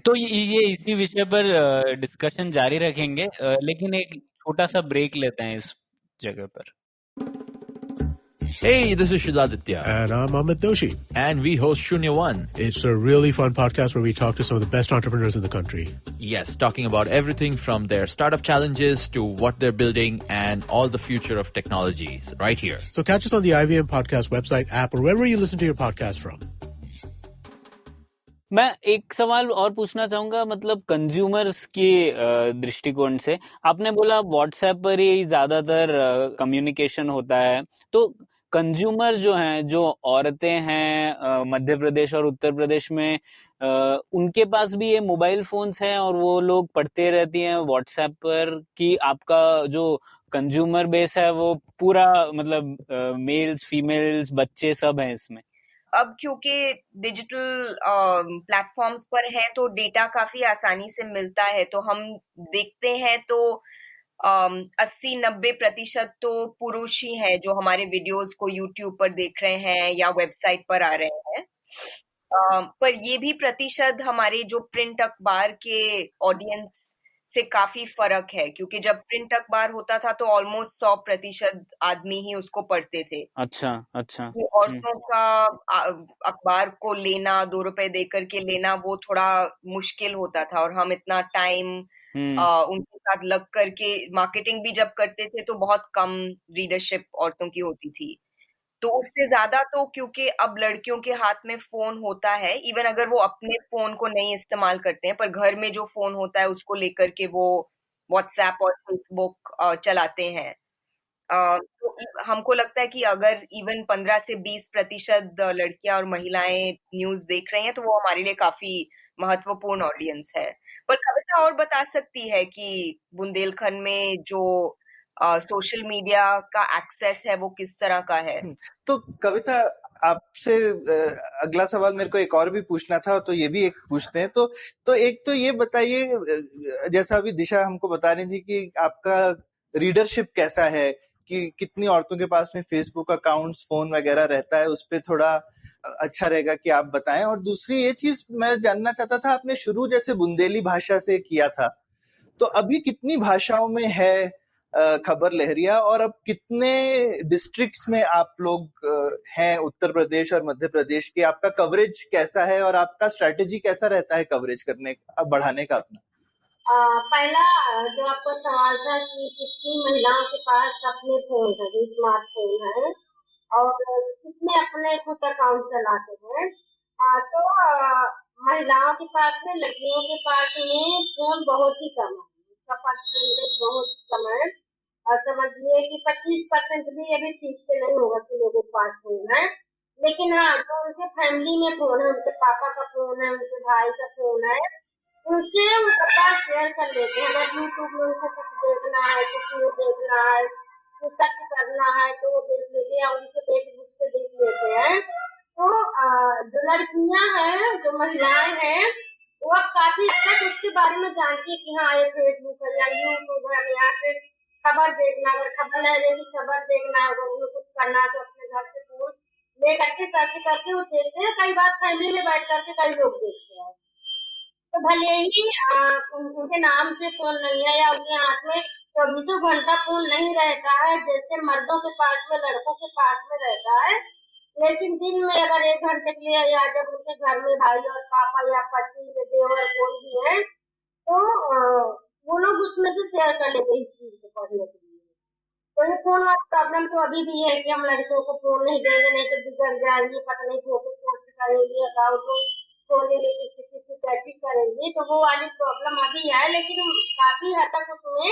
तो ये इसी विषय पर डिस्कशन जारी रखेंगे, लेकिन एक छोटा सा ब्रेक लेते हैं इस जगह पर। Hey, this is Shridaditya. And I'm Amit Doshi. And we host Shunya One. It's a really fun podcast where we talk to some of the best entrepreneurs in the country. Yes, talking about everything from their startup challenges to what they're building and all the future of technologies right here. So catch us on the IVM Podcast website, app, or wherever you listen to your podcast from. मैं एक सवाल और पूछना चाहूंगा, मतलब consumers के दृष्टिकोण से। आपने बोला व्हाट्सएप पर ही ज्यादातर कम्युनिकेशन होता है, तो कंज्यूमर जो हैं, जो औरतें हैं मध्य प्रदेश और उत्तर प्रदेश में, उनके पास भी ये मोबाइल फोन्स हैं और वो लोग पढ़ते रहती हैं व्हाट्सएप पर, कि आपका जो कंज्यूमर बेस है वो पूरा मतलब मेल्स, फीमेल्स, बच्चे सब हैं इसमें? अब क्योंकि डिजिटल प्लेटफॉर्म्स पर है तो डेटा काफी आसानी से मिलता है, तो हम देखते हैं तो 80-90% तो पुरुष ही हैं जो हमारे वीडियोस को यूट्यूब पर देख रहे हैं या वेबसाइट पर आ रहे हैं। पर ये भी प्रतिशत हमारे जो प्रिंट अखबार के ऑडियंस से काफी फर्क है, क्योंकि जब प्रिंट अखबार होता था तो ऑलमोस्ट 100% आदमी ही उसको पढ़ते थे। अच्छा। औरतों का अखबार को लेना, 2 रुपए देकर के लेना, वो थोड़ा मुश्किल होता था और हम इतना टाइम उनके साथ लग करके मार्केटिंग भी जब करते थे तो बहुत कम रीडरशिप औरतों की होती थी। तो उससे ज्यादा तो क्योंकि अब लड़कियों के हाथ में फोन होता है, इवन अगर वो अपने फोन को नहीं इस्तेमाल करते हैं, पर घर में जो फोन होता है उसको लेकर के वो व्हाट्सएप और फेसबुक चलाते हैं। तो हमको लगता है कि अगर इवन 15 से 20% लड़कियां और महिलाएं न्यूज देख रही हैं तो वो हमारे लिए काफी महत्वपूर्ण ऑडियंस है। पर कविता और बता सकती है कि बुंदेलखंड में जो सोशल मीडिया का एक्सेस है वो किस तरह का है। तो कविता, आपसे अगला सवाल मेरे को एक और भी पूछना था, तो ये भी एक पूछते हैं। तो एक तो ये बताइए, जैसा अभी दिशा हमको बता रही थी कि आपका रीडरशिप कैसा है, कि कितनी औरतों के पास में फेसबुक अकाउंट्स, फोन वगैरह रहता है, उस पर थोड़ा अच्छा रहेगा कि आप बताएं। और दूसरी ये चीज मैं जानना चाहता था, आपने शुरू जैसे बुंदेली भाषा से किया था, तो अभी कितनी भाषाओं में है खबर लहरिया, और अब कितने डिस्ट्रिक्ट्स में आप लोग हैं उत्तर प्रदेश और मध्य प्रदेश के? आपका कवरेज कैसा है और आपका स्ट्रेटेजी कैसा रहता है कवरेज करने का, बढ़ाने का अपना? पहला जो आपका सवाल था कि कितनी महिलाओं के पास अपने फोन है, जो स्मार्टफोन है, और कितने अपने खुद अकाउंट चलाते हैं, तो महिलाओं के पास में, लड़कियों के पास में फोन बहुत ही कम है, उसका परसेंटेज बहुत कम है। और समझिए कि 25% भी अभी ठीक से नहीं होगा कि लोगों के पास फोन है। लेकिन हाँ, जो उनके फैमिली में फोन है, उनके पापा का फोन है, उनके भाई का फोन है, उनसे वो पता शेयर कर लेते हैं। अगर यूट्यूब में उनको कुछ देखना है, कुछ न्यूज देखना है, कुछ सर्च करना है तो वो देख लेते हैं, उनके फेसबुक से देख लेते हैं। तो जो लड़कियां हैं, जो महिलाएं हैं, वो अब काफी हद तक उसके बारे में जानती है कि हाँ ये फेसबुक है या यूट्यूब है, यहाँ से खबर देखना, अगर खबर लगेगी, खबर देखना है, अगर उन्हें कुछ करना है तो अपने घर से फोन ले करके सर्च करके वो देखते हैं। कई बार फैमिली में बैठ करके कई लोग देखते हैं। तो भले ही उनके नाम से फोन नहीं है या उनके हाथ में 24 घंटा फोन नहीं रहता है जैसे मर्दों के पास में, लड़कों के पास में रहता है, लेकिन दिन में अगर 1 घंटे के लिए, या जब उनके घर में भाई और पापा या पति या देवर कोई भी है तो वो लोग उसमें से शेयर कर लेते हैं इस चीज को पढ़ने के लिए। तो ये फोन वाला प्रॉब्लम तो अभी भी है कि हम लड़कियों को फोन नहीं देंगे, नहीं तो बिगड़ जाएंगी, पता नहीं फोटो पोस्ट करेंगी, अकाउंट खोलेंगे, किसी किसी चैटिंग करेंगी, तो वो वाली प्रॉब्लम अभी है। लेकिन काफी हद तक उसमें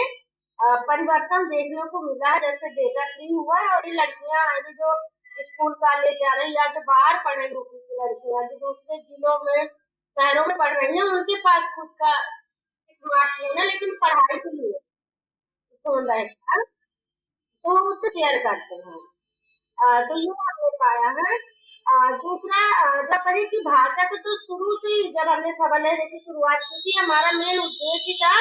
परिवर्तन देखने को मिला है, जैसे डेटा फ्री हुआ है। और ये लड़कियां अभी जो स्कूल कॉलेज जा रही है या जो बाहर पढ़ रही होती की लड़कियां, जो दूसरे जिलों में, शहरों में पढ़ रही है, उनके पास खुद का स्मार्टफोन है, लेकिन पढ़ाई के लिए फोन रहता है, तो हम उससे शेयर करते हैं। तो ये हमने पाया है। दूसरा, जब कहें कि भाषा को, तो शुरू से ही जब हमने खबर लेने की शुरुआत की थी, हमारा मेन उद्देश्य था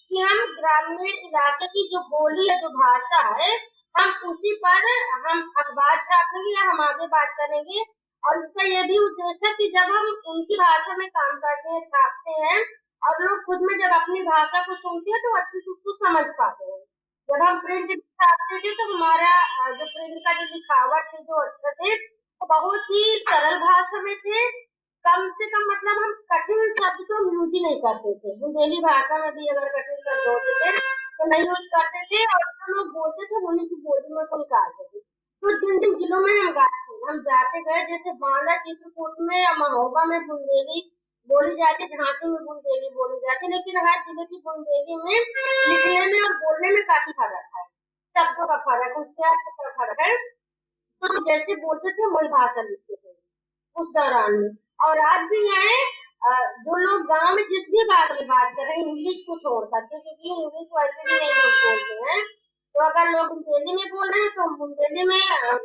कि हम ग्रामीण इलाके की जो बोली है, जो भाषा है, हम उसी पर हम अखबार छापेंगे या हम आगे बात करेंगे। और इसका ये भी उद्देश्य है कि जब हम उनकी भाषा में काम करते हैं, छापते हैं, और लोग खुद में जब अपनी भाषा को सुनते हैं तो अच्छे से उसको समझ पाते हैं। जब हम प्रिंट छापते थे तो हमारा जो प्रिंट का जो लिखावट थे, जो अक्षर थे, वो बहुत ही सरल भाषा में थे। कम से कम मतलब हम कठिन शब्द को यूज ही नहीं करते थे। बुंदेली भाषा में भी अगर कठिन शब्द होते थे तो नहीं यूज करते थे, और जो लोग बोलते थे उन्हीं की बोली में को निकालते थे। तो जिन जिन जिलों में हम जाते गए, जैसे बांदा, चित्रकूट में या महोबा में बुंदेली बोली जाती है, झांसी में बुंदेली बोली जाती है, लेकिन हर जिले की बुंदेली में लिखने में और बोलने में काफी फर्क है, शब्दों का फर्क, उसके अर्थ का फर्क है। तो हम जैसे बोलते थे वही भाषा लिखते थे उस दौरान में। और आज भी है, जो लोग गांव में जिस भी भाषा में बात कर रहे हैं, इंग्लिश को छोड़ करके, क्योंकि इंग्लिश वैसे भी नहीं लोग बोलते हैं, तो अगर लोग बुंदेली में बोल रहे हैं तो हम बुंदेली में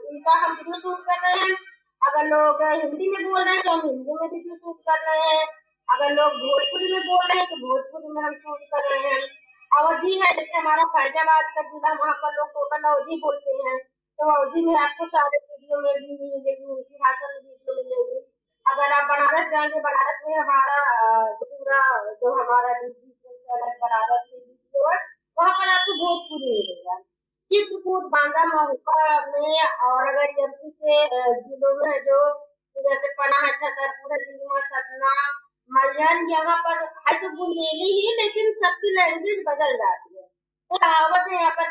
उनका हम वीडियो शूट कर रहे हैं। अगर लोग हिंदी में बोल रहे हैं तो हम हिंदी में वीडियो शूट कर रहे हैं। अगर लोग भोजपुरी में बोल रहे हैं तो भोजपुरी में हम शूट कर रहे हैं। अवधि है, जैसे हमारा फैजाबाद का जिला, वहाँ पर लोग टोटल अवधि बोलते हैं, तो अवधि में आपको सारे वीडियो में भी मिलेगी, उनकी भाषा में वीडियो मिलेगी। अगर आप बनारस जाएंगे, बनारस में हमारा पूरा जो हमारा बनारस में वीडियो है, वहाँ पर आपको भोजपुरी मिलेगा। चित्रकूट, बांदा, महोबा में, और अगर एमपी के जिलों में जो जैसे पटना है, छतरपुर, रीवा, सतना, मलहन, यहाँ पर है तो बुंदेली ही, लेकिन सबकी लैंग्वेज बदल जाती है। तो कहावत है यहाँ पर,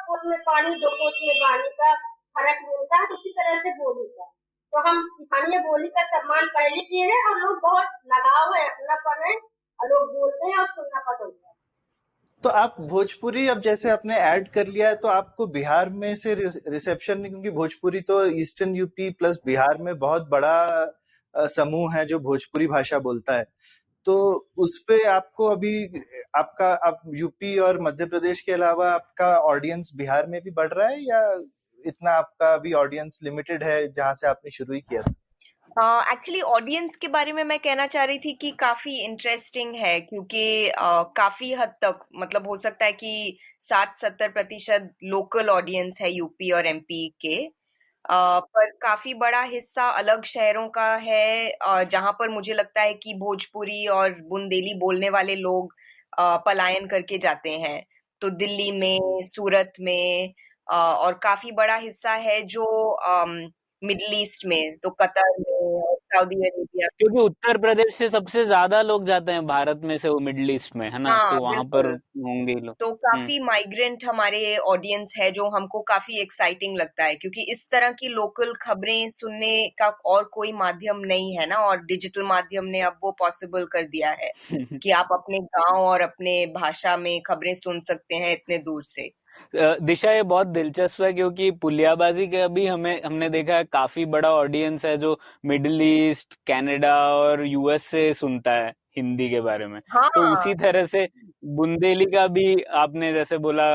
कोस में पानी, दो कोस में पानी का फर्क मिलता है, उसी तरह से बोली का। तो हम स्थानीय बोली का सम्मान पहले किए हैं, और लोग बहुत लगाव है, अपनापन है, और लोग बोलते हैं और सुनना पसंद है। तो आप भोजपुरी अब जैसे आपने ऐड कर लिया है, तो आपको बिहार में से रिसेप्शन नहीं, क्योंकि भोजपुरी तो ईस्टर्न यूपी प्लस बिहार में बहुत बड़ा समूह है जो भोजपुरी भाषा बोलता है। तो उस पे आपको अभी आपका, आप यूपी और मध्य प्रदेश के अलावा आपका ऑडियंस बिहार में भी बढ़ रहा है, या इतना आपका अभी ऑडियंस लिमिटेड है जहां से आपने शुरू ही किया था? एक्चुअली ऑडियंस के बारे में मैं कहना चाह रही थी कि काफी इंटरेस्टिंग है, क्योंकि काफी हद तक मतलब हो सकता है कि 60-70% लोकल ऑडियंस है यूपी और एमपी के, पर काफी बड़ा हिस्सा अलग शहरों का है, जहां पर मुझे लगता है कि भोजपुरी और बुंदेली बोलने वाले लोग पलायन करके जाते हैं। तो दिल्ली में, सूरत में, और काफी बड़ा हिस्सा है जो मिडिल ईस्ट में, तो कतर में और सऊदी अरेबिया। क्योंकि उत्तर प्रदेश से सबसे ज्यादा लोग जाते हैं भारत में से, वो मिडिल ईस्ट में है ना, हाँ तो वहां पर बिल्कुल। होंगे ही लोग। तो काफी माइग्रेंट हमारे ऑडियंस है, जो हमको काफी एक्साइटिंग लगता है, क्योंकि इस तरह की लोकल खबरें सुनने का और कोई माध्यम नहीं है ना, और डिजिटल माध्यम ने अब वो पॉसिबल कर दिया है कि आप अपने गांव और अपने भाषा में खबरें सुन सकते हैं इतने दूर से। दिशा, ये बहुत दिलचस्प है क्योंकि पुलियाबाजी के अभी हमने देखा है काफी बड़ा ऑडियंस है जो मिडिल ईस्ट, कनाडा और यूएस से सुनता है हिंदी के बारे में। हाँ तो उसी तरह से बुंदेली का भी आपने जैसे बोला,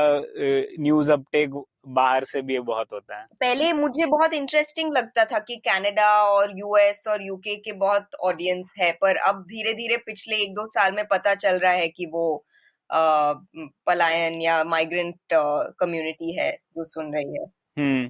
न्यूज अपटेक बाहर से भी बहुत होता है। पहले मुझे बहुत इंटरेस्टिंग लगता था कि कनाडा और यूएस और यूके के बहुत ऑडियंस है, पर अब धीरे धीरे पिछले 1-2 साल में पता चल रहा है कि वो पलायन या माइग्रेंट कम्युनिटी है जो सुन रही है।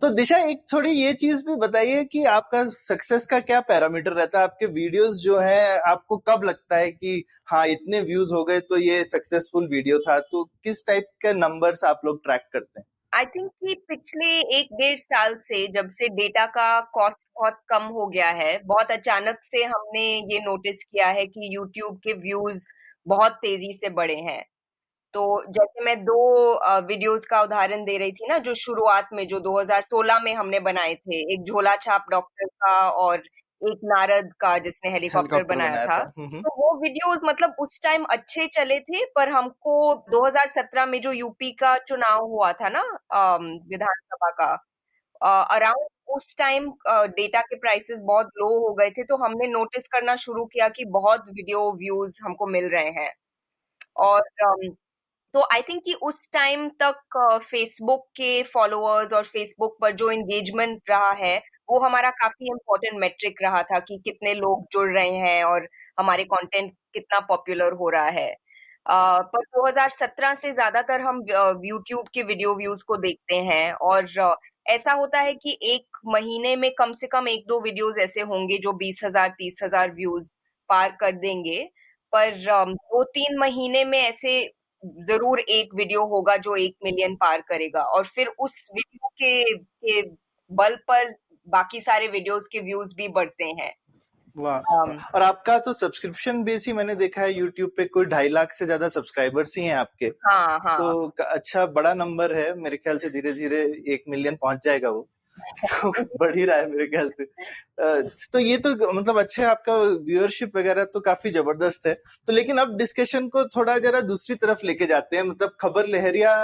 तो दिशा, एक थोड़ी ये चीज भी बताइए कि आपका सक्सेस का क्या पैरामीटर रहता है? आपके वीडियोस जो है, आपको कब लगता है कि हाँ इतने व्यूज हो गए तो ये सक्सेसफुल वीडियो था? तो किस टाइप के नंबर्स आप लोग ट्रैक करते हैं? आई थिंक कि पिछले 1-1.5 साल से, जब से डेटा का कॉस्ट बहुत कम हो गया है, बहुत अचानक से हमने ये नोटिस किया है कि यूट्यूब के व्यूज बहुत तेजी से बढ़े हैं। तो जैसे मैं 2 वीडियोस का उदाहरण दे रही थी ना, जो शुरुआत में जो 2016 में हमने बनाए थे, एक झोला छाप डॉक्टर का और एक नारद का जिसने हेलीकॉप्टर हेलीकॉप्टर बनाया बनाया था। था। तो वो वीडियोस मतलब उस टाइम अच्छे चले थे, पर हमको 2017 में जो यूपी का चुनाव हुआ था ना, विधानसभा का, अराउंड उस टाइम डेटा के प्राइसेस बहुत लो हो गए थे, तो हमने नोटिस करना शुरू किया कि बहुत वीडियो व्यूज हमको मिल रहे हैं। और तो आई थिंक कि उस टाइम तक फेसबुक के फॉलोअर्स और फेसबुक पर जो एंगेजमेंट रहा है, वो हमारा काफी इम्पोर्टेंट मेट्रिक रहा था कि कितने लोग जुड़ रहे हैं और हमारे कंटेंट कितना पॉपुलर हो रहा है। पर 2017 से ज्यादातर हम यूट्यूब के वीडियो व्यूज को देखते हैं, और ऐसा होता है कि एक महीने में कम से कम 1-2 वीडियोस ऐसे होंगे जो 20,000 30,000 व्यूज पार कर देंगे। पर 2-3 महीने में ऐसे जरूर एक वीडियो होगा जो 1 मिलियन पार करेगा, और फिर उस वीडियो के बल पर बाकी सारे वीडियोस के व्यूज भी बढ़ते हैं। वाह। और आपका तो सब्सक्रिप्शन बेस ही मैंने देखा है यूट्यूब पे, कोई 2.5 लाख से ज्यादा सब्सक्राइबर्स ही हैं आपके। हाँ हाँ। तो अच्छा बड़ा नंबर है, मेरे ख्याल से धीरे धीरे 1 मिलियन पहुंच जाएगा वो। तो बढ़ ही रहा है मेरे ख्याल से। तो ये तो मतलब अच्छा, आपका व्यूअरशिप वगैरह तो काफी जबरदस्त है। तो लेकिन अब डिस्कशन को थोड़ा जरा दूसरी तरफ लेके जाते हैं। मतलब खबर लहरिया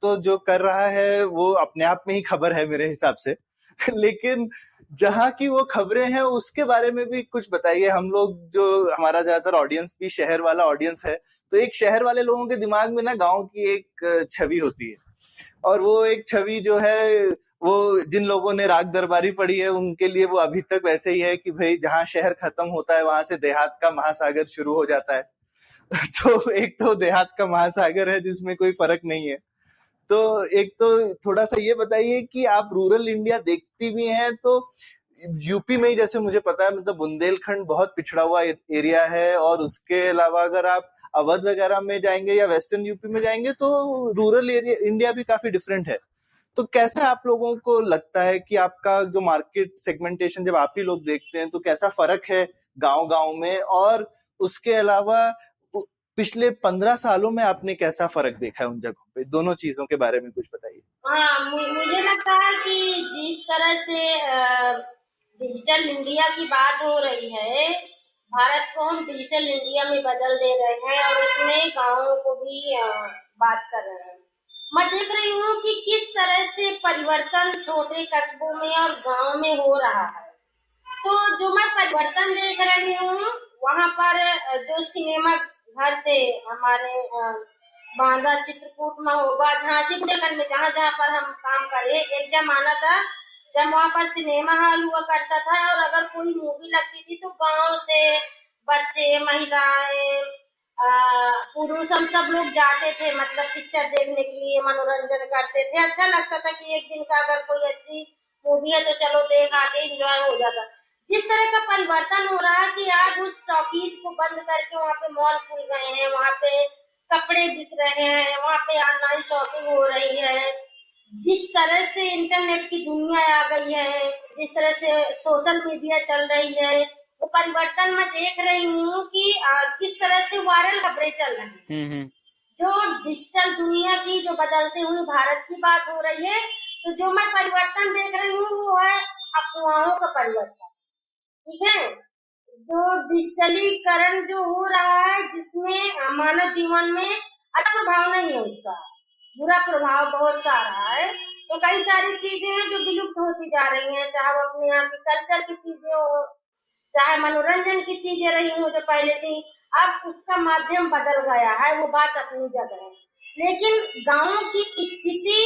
तो जो कर रहा है वो अपने आप में ही खबर है मेरे हिसाब से। लेकिन जहाँ की वो खबरें हैं उसके बारे में भी कुछ बताइए। हम लोग जो, हमारा ज्यादातर ऑडियंस भी शहर वाला ऑडियंस है, तो एक शहर वाले लोगों के दिमाग में ना गांव की एक छवि होती है, और वो एक छवि जो है, वो जिन लोगों ने राग दरबारी पढ़ी है उनके लिए वो अभी तक वैसे ही है कि भाई जहाँ शहर खत्म होता है वहां से देहात का महासागर शुरू हो जाता है। तो एक तो देहात का महासागर है जिसमें कोई फर्क नहीं है। तो एक तो थोड़ा सा ये बताइए कि आप रूरल इंडिया देखती भी हैं, तो यूपी में ही जैसे मुझे पता है, मतलब बुंदेलखंड बहुत पिछड़ा हुआ एरिया है, और उसके अलावा अगर आप अवध वगैरह में जाएंगे या वेस्टर्न यूपी में जाएंगे तो रूरल एरिया इंडिया भी काफी डिफरेंट है। तो कैसा आप लोगों को लगता है कि आपका जो मार्केट सेगमेंटेशन जब आप ही लोग देखते हैं, तो कैसा फर्क है गांव गांव में? और उसके अलावा पिछले 15 सालों में आपने कैसा फर्क देखा है उन जगहों पे? दोनों चीजों के बारे में कुछ बताइए। हाँ, मुझे लगता है कि जिस तरह से डिजिटल इंडिया की बात हो रही है, भारत को हम डिजिटल इंडिया में बदल दे रहे हैं और उसमें गाँवों को भी बात कर रहे हैं। मैं देख रही हूँ कि किस तरह से परिवर्तन छोटे कस्बों में और गांव में हो रहा है। तो जो मैं परिवर्तन देख रही हूँ, वहाँ पर जो सिनेमा घर थे हमारे बांदा, चित्रकूट, महोबा, झांसी, बुंदेलखंड में जहाँ जहाँ पर हम काम करे, एक जमाना था जब वहाँ पर सिनेमा हॉल हुआ करता था, और अगर कोई मूवी लगती थी तो गांव से बच्चे, महिलाएं, पुरुष, हम सब लोग जाते थे, मतलब पिक्चर देखने के लिए, मनोरंजन करते थे। अच्छा लगता था कि एक दिन का अगर कोई अच्छी मूवी है तो चलो देख आके एंजॉय हो जाता। जिस तरह का परिवर्तन हो रहा है कि आज उस टॉकीज को बंद करके वहाँ पे मॉल खुल गए हैं, वहाँ पे कपड़े बिक रहे हैं, वहाँ पे ऑनलाइन शॉपिंग हो रही है, जिस तरह से इंटरनेट की दुनिया आ गई है, जिस तरह से सोशल मीडिया चल रही है, वो परिवर्तन मैं देख रही हूँ कि किस तरह से वायरल खबरें चल रही हैं। जो डिजिटल दुनिया की जो बदलती हुई भारत की बात हो रही है, तो जो मैं परिवर्तन देख रही हूँ वो है अफवाहों का परिवर्तन। ठीक है, जो डिजिटलीकरण जो हो रहा है, जिसमें मानव जीवन में अच्छा प्रभाव नहीं है, उसका बुरा प्रभाव बहुत सारा है। तो कई सारी चीजें हैं जो विलुप्त होती जा रही हैं, चाहे वो अपने यहाँ की कल्चर की चीजें हो, चाहे मनोरंजन की चीजें रही हो जो पहले थी। अब उसका माध्यम बदल गया है, वो बात अपनी जगह है। लेकिन गांवों की स्थिति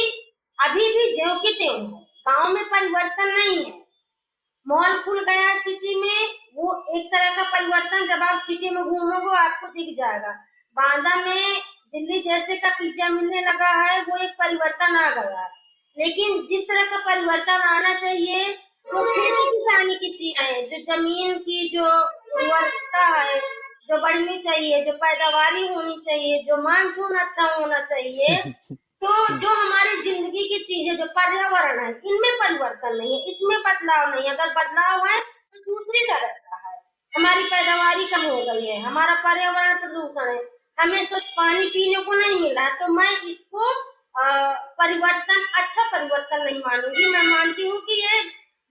अभी भी ज्यों की त्यों है, गांव में परिवर्तन नहीं है। मॉल खुल गया सिटी में, वो एक तरह का परिवर्तन, जब आप सिटी में घूमोगे आपको दिख जाएगा। बांदा में दिल्ली जैसे का पिज्जा मिलने लगा है, वो एक परिवर्तन आ गया है। लेकिन जिस तरह का परिवर्तन आना चाहिए, जो खेती किसानी की चीजें, जो जमीन की जो उर्वरता है, जो बढ़नी चाहिए, जो पैदावारी होनी चाहिए, जो मानसून अच्छा होना चाहिए, तो जो हमारी जिंदगी की चीजें, जो पर्यावरण है, इनमें परिवर्तन नहीं है, इसमें बदलाव नहीं है। अगर बदलाव है तो दूसरी तरह का है। हमारी पैदावारी कम हो गई है, हमारा पर्यावरण प्रदूषण है, हमें स्वच्छ पानी पीने को नहीं मिला। तो मैं इसको परिवर्तन, अच्छा परिवर्तन नहीं मानूंगी। मैं मानती हूँ कि ये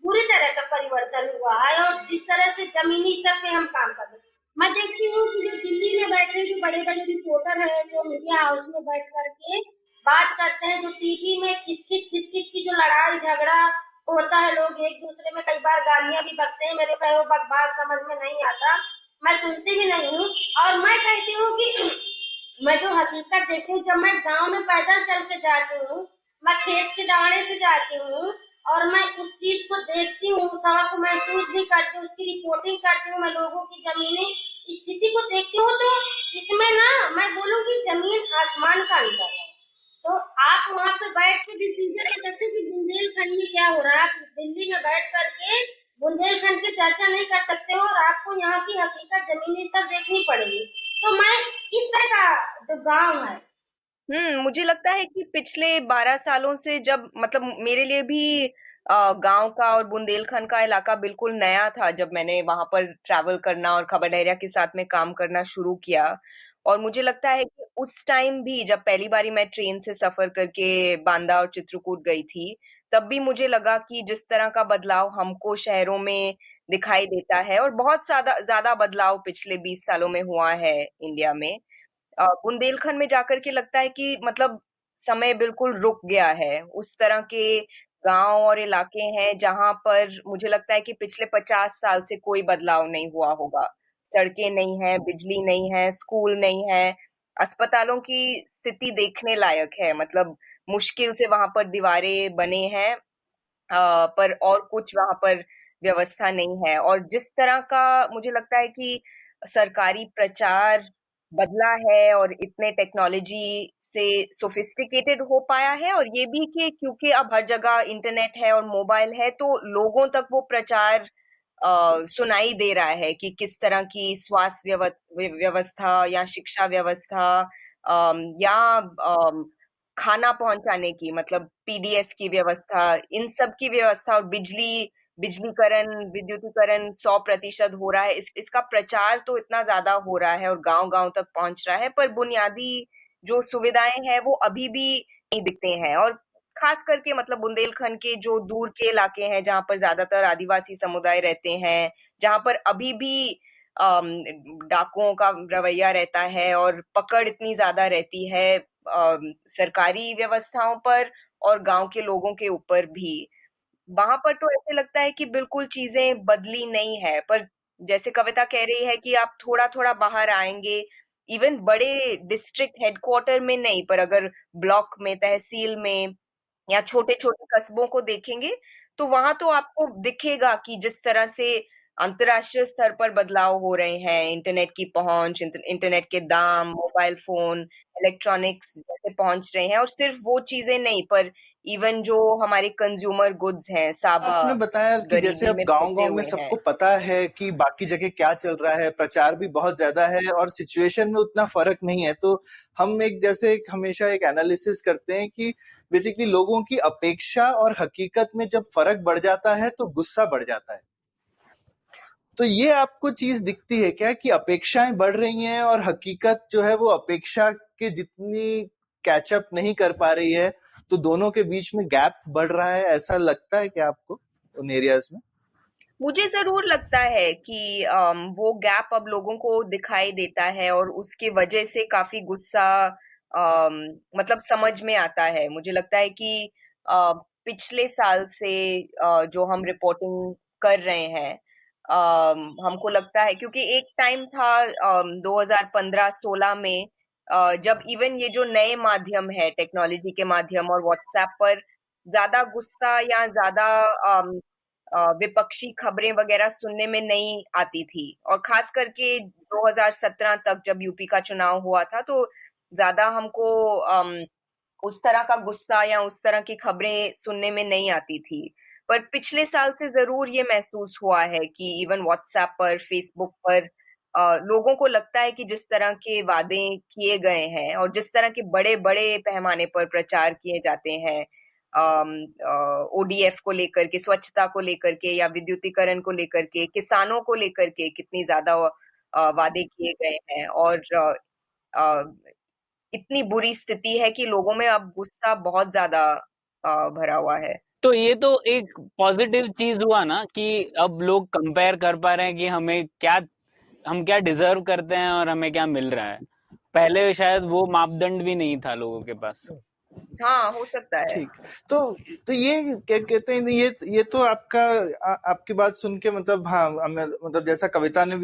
बुरी तरह का परिवर्तन हुआ है। और जिस तरह से जमीनी स्तर पे हम काम कर रहे हैं, मैं देखती हूँ कि जो दिल्ली में बैठे जो बड़े बड़े रिपोर्टर हैं, जो मीडिया हाउस में बैठ करके बात करते हैं, जो टीवी में खिच खिच की जो लड़ाई झगड़ा होता है, लोग एक दूसरे में कई बार गालियां भी बकते हैं, मेरे को वो बात समझ में नहीं आता, मैं सुनती भी नहीं हूँ। और मैं कहती हूँ कि मैं जो हकीकत देखती हूँ, जब मैं गांव में पैदल चल के जाती हूँ, मैं खेत के दावड़े से जाती हूँ, और मैं उस चीज को देखती हूँ, उस हवा को महसूस भी करती हूँ, उसकी रिपोर्टिंग करती हूँ, मैं लोगों की जमीनी स्थिति को देखती हूँ, तो इसमें ना मैं बोलूँगी जमीन आसमान का अंतर है। तो आप वहाँ पे बैठ के डिसीजन ले सकते हो कि बुंदेलखंड में क्या हो रहा है। आप दिल्ली में बैठ करके बुंदेलखंड की चर्चा नहीं कर सकते हो, और आपको यहाँ की हकीकत जमीनी सब देखनी पड़ेगी। तो मैं इस तरह का जो गांव है, मुझे लगता है कि पिछले 12 सालों से, जब मतलब मेरे लिए भी गांव का और बुंदेलखंड का इलाका बिल्कुल नया था, जब मैंने वहां पर ट्रैवल करना और खबर लहरिया के साथ में काम करना शुरू किया। और मुझे लगता है कि उस टाइम भी, जब पहली बारी मैं ट्रेन से सफर करके बांदा और चित्रकूट गई थी, तब भी मुझे लगा कि जिस तरह का बदलाव हमको शहरों में दिखाई देता है, और बहुत ज्यादा ज्यादा बदलाव पिछले 20 सालों में हुआ है इंडिया में, बुंदेलखंड में जाकर के लगता है कि मतलब समय बिल्कुल रुक गया है। उस तरह के गांव और इलाके हैं जहां पर मुझे लगता है कि पिछले 50 साल से कोई बदलाव नहीं हुआ होगा। सड़कें नहीं है, बिजली नहीं है, स्कूल नहीं है, अस्पतालों की स्थिति देखने लायक है। मतलब मुश्किल से वहां पर दीवारें बने हैं, पर और कुछ वहां पर व्यवस्था नहीं है। और जिस तरह का मुझे लगता है कि सरकारी प्रचार बदला है, और इतने टेक्नोलॉजी से सोफिस्टिकेटेड हो पाया है, और ये भी कि क्योंकि अब हर जगह इंटरनेट है और मोबाइल है, तो लोगों तक वो प्रचार सुनाई दे रहा है कि किस तरह की स्वास्थ्य व्यवस्था या शिक्षा व्यवस्था, या खाना पहुंचाने की, मतलब पीडीएस की व्यवस्था, इन सब की व्यवस्था, और बिजलीकरण, विद्युतीकरण 100% हो रहा है। इसका प्रचार तो इतना ज्यादा हो रहा है और गांव गांव तक पहुंच रहा है, पर बुनियादी जो सुविधाएं हैं वो अभी भी नहीं दिखते हैं। और खास करके मतलब बुंदेलखंड के जो दूर के इलाके हैं, जहां पर ज्यादातर आदिवासी समुदाय रहते हैं, जहां पर अभी भी डाकुओं का रवैया रहता है, और पकड़ इतनी ज्यादा रहती है सरकारी व्यवस्थाओं पर और गांव के लोगों के ऊपर भी, वहां पर तो ऐसे लगता है कि बिल्कुल चीजें बदली नहीं है। पर जैसे कविता कह रही है कि आप थोड़ा थोड़ा बाहर आएंगे, इवन बड़े डिस्ट्रिक्ट हेडक्वार्टर में नहीं, पर अगर ब्लॉक में, तहसील में, या छोटे छोटे कस्बों को देखेंगे, तो वहां तो आपको दिखेगा कि जिस तरह से अंतर्राष्ट्रीय स्तर पर बदलाव हो रहे हैं, इंटरनेट की पहुंच, इंटरनेट के दाम, मोबाइल फोन, इलेक्ट्रॉनिक्स जैसे पहुंच रहे हैं, और सिर्फ वो चीजें नहीं, पर इवन जो हमारे कंज्यूमर गुड्स हैं, साबा आपने बताया कि जैसे गरीबी अब में फंसे गांव-गांव में हुए हैं। सबको पता है कि बाकी जगह क्या चल रहा है, प्रचार भी बहुत ज्यादा है और सिचुएशन में उतना फर्क नहीं है, तो हम एक जैसे एक हमेशा एक एनालिसिस करते हैं कि बेसिकली लोगों की अपेक्षा और हकीकत में जब फर्क बढ़ जाता है तो गुस्सा बढ़ जाता है। तो ये आपको चीज दिखती है क्या कि अपेक्षाएं बढ़ रही हैं और हकीकत जो है वो अपेक्षा के जितनी कैचअप नहीं कर पा रही है, तो दोनों के बीच में गैप बढ़ रहा है, ऐसा लगता है क्या आपको उन एरियाज में? मुझे ज़रूर लगता है कि वो गैप अब लोगों को दिखाई देता है, और उसके वजह से काफ़ी गुस्सा अम, मतलब समझ में आता है। मुझे लगता है कि पिछले साल से जो हम रिपोर्टिंग कर रहे हैं, हमको लगता है, क्योंकि एक टाइम था 2015-16 में, जब इवन ये जो नए माध्यम है, टेक्नोलॉजी के माध्यम और व्हाट्सएप पर ज़्यादा गुस्सा या ज़्यादा विपक्षी खबरें वगैरह सुनने में नहीं आती थी, और खास करके 2017 तक जब यूपी का चुनाव हुआ था, तो ज्यादा हमको उस तरह का गुस्सा या उस तरह की खबरें सुनने में नहीं आती थी। पर पिछले साल से जरूर ये महसूस हुआ है कि इवन व्हाट्सएप पर, फेसबुक पर लोगों को लगता है कि जिस तरह के वादे किए गए हैं और जिस तरह के बड़े बड़े पैमाने पर प्रचार किए जाते हैं, ओडीएफ को लेकर के, स्वच्छता को लेकर के, या विद्युतीकरण को लेकर के, किसानों को लेकर के कितनी ज्यादा वादे किए गए हैं, और अ, इतनी बुरी स्थिति है कि लोगों में अब गुस्सा बहुत ज्यादा भरा हुआ है। तो ये तो एक पॉजिटिव चीज हुआ ना कि अब लोग कंपेयर कर पा रहे हैं कि हम क्या डिजर्व करते हैं और हमें क्या मिल रहा है। पहले शायद वो मापदंड भी नहीं था लोगों के पास। हाँ, हो सकता है। ठीक। तो ये क्या कहते हैं, ये तो आपकी बात सुन के मतलब हाँ, मतलब जैसा कविता ने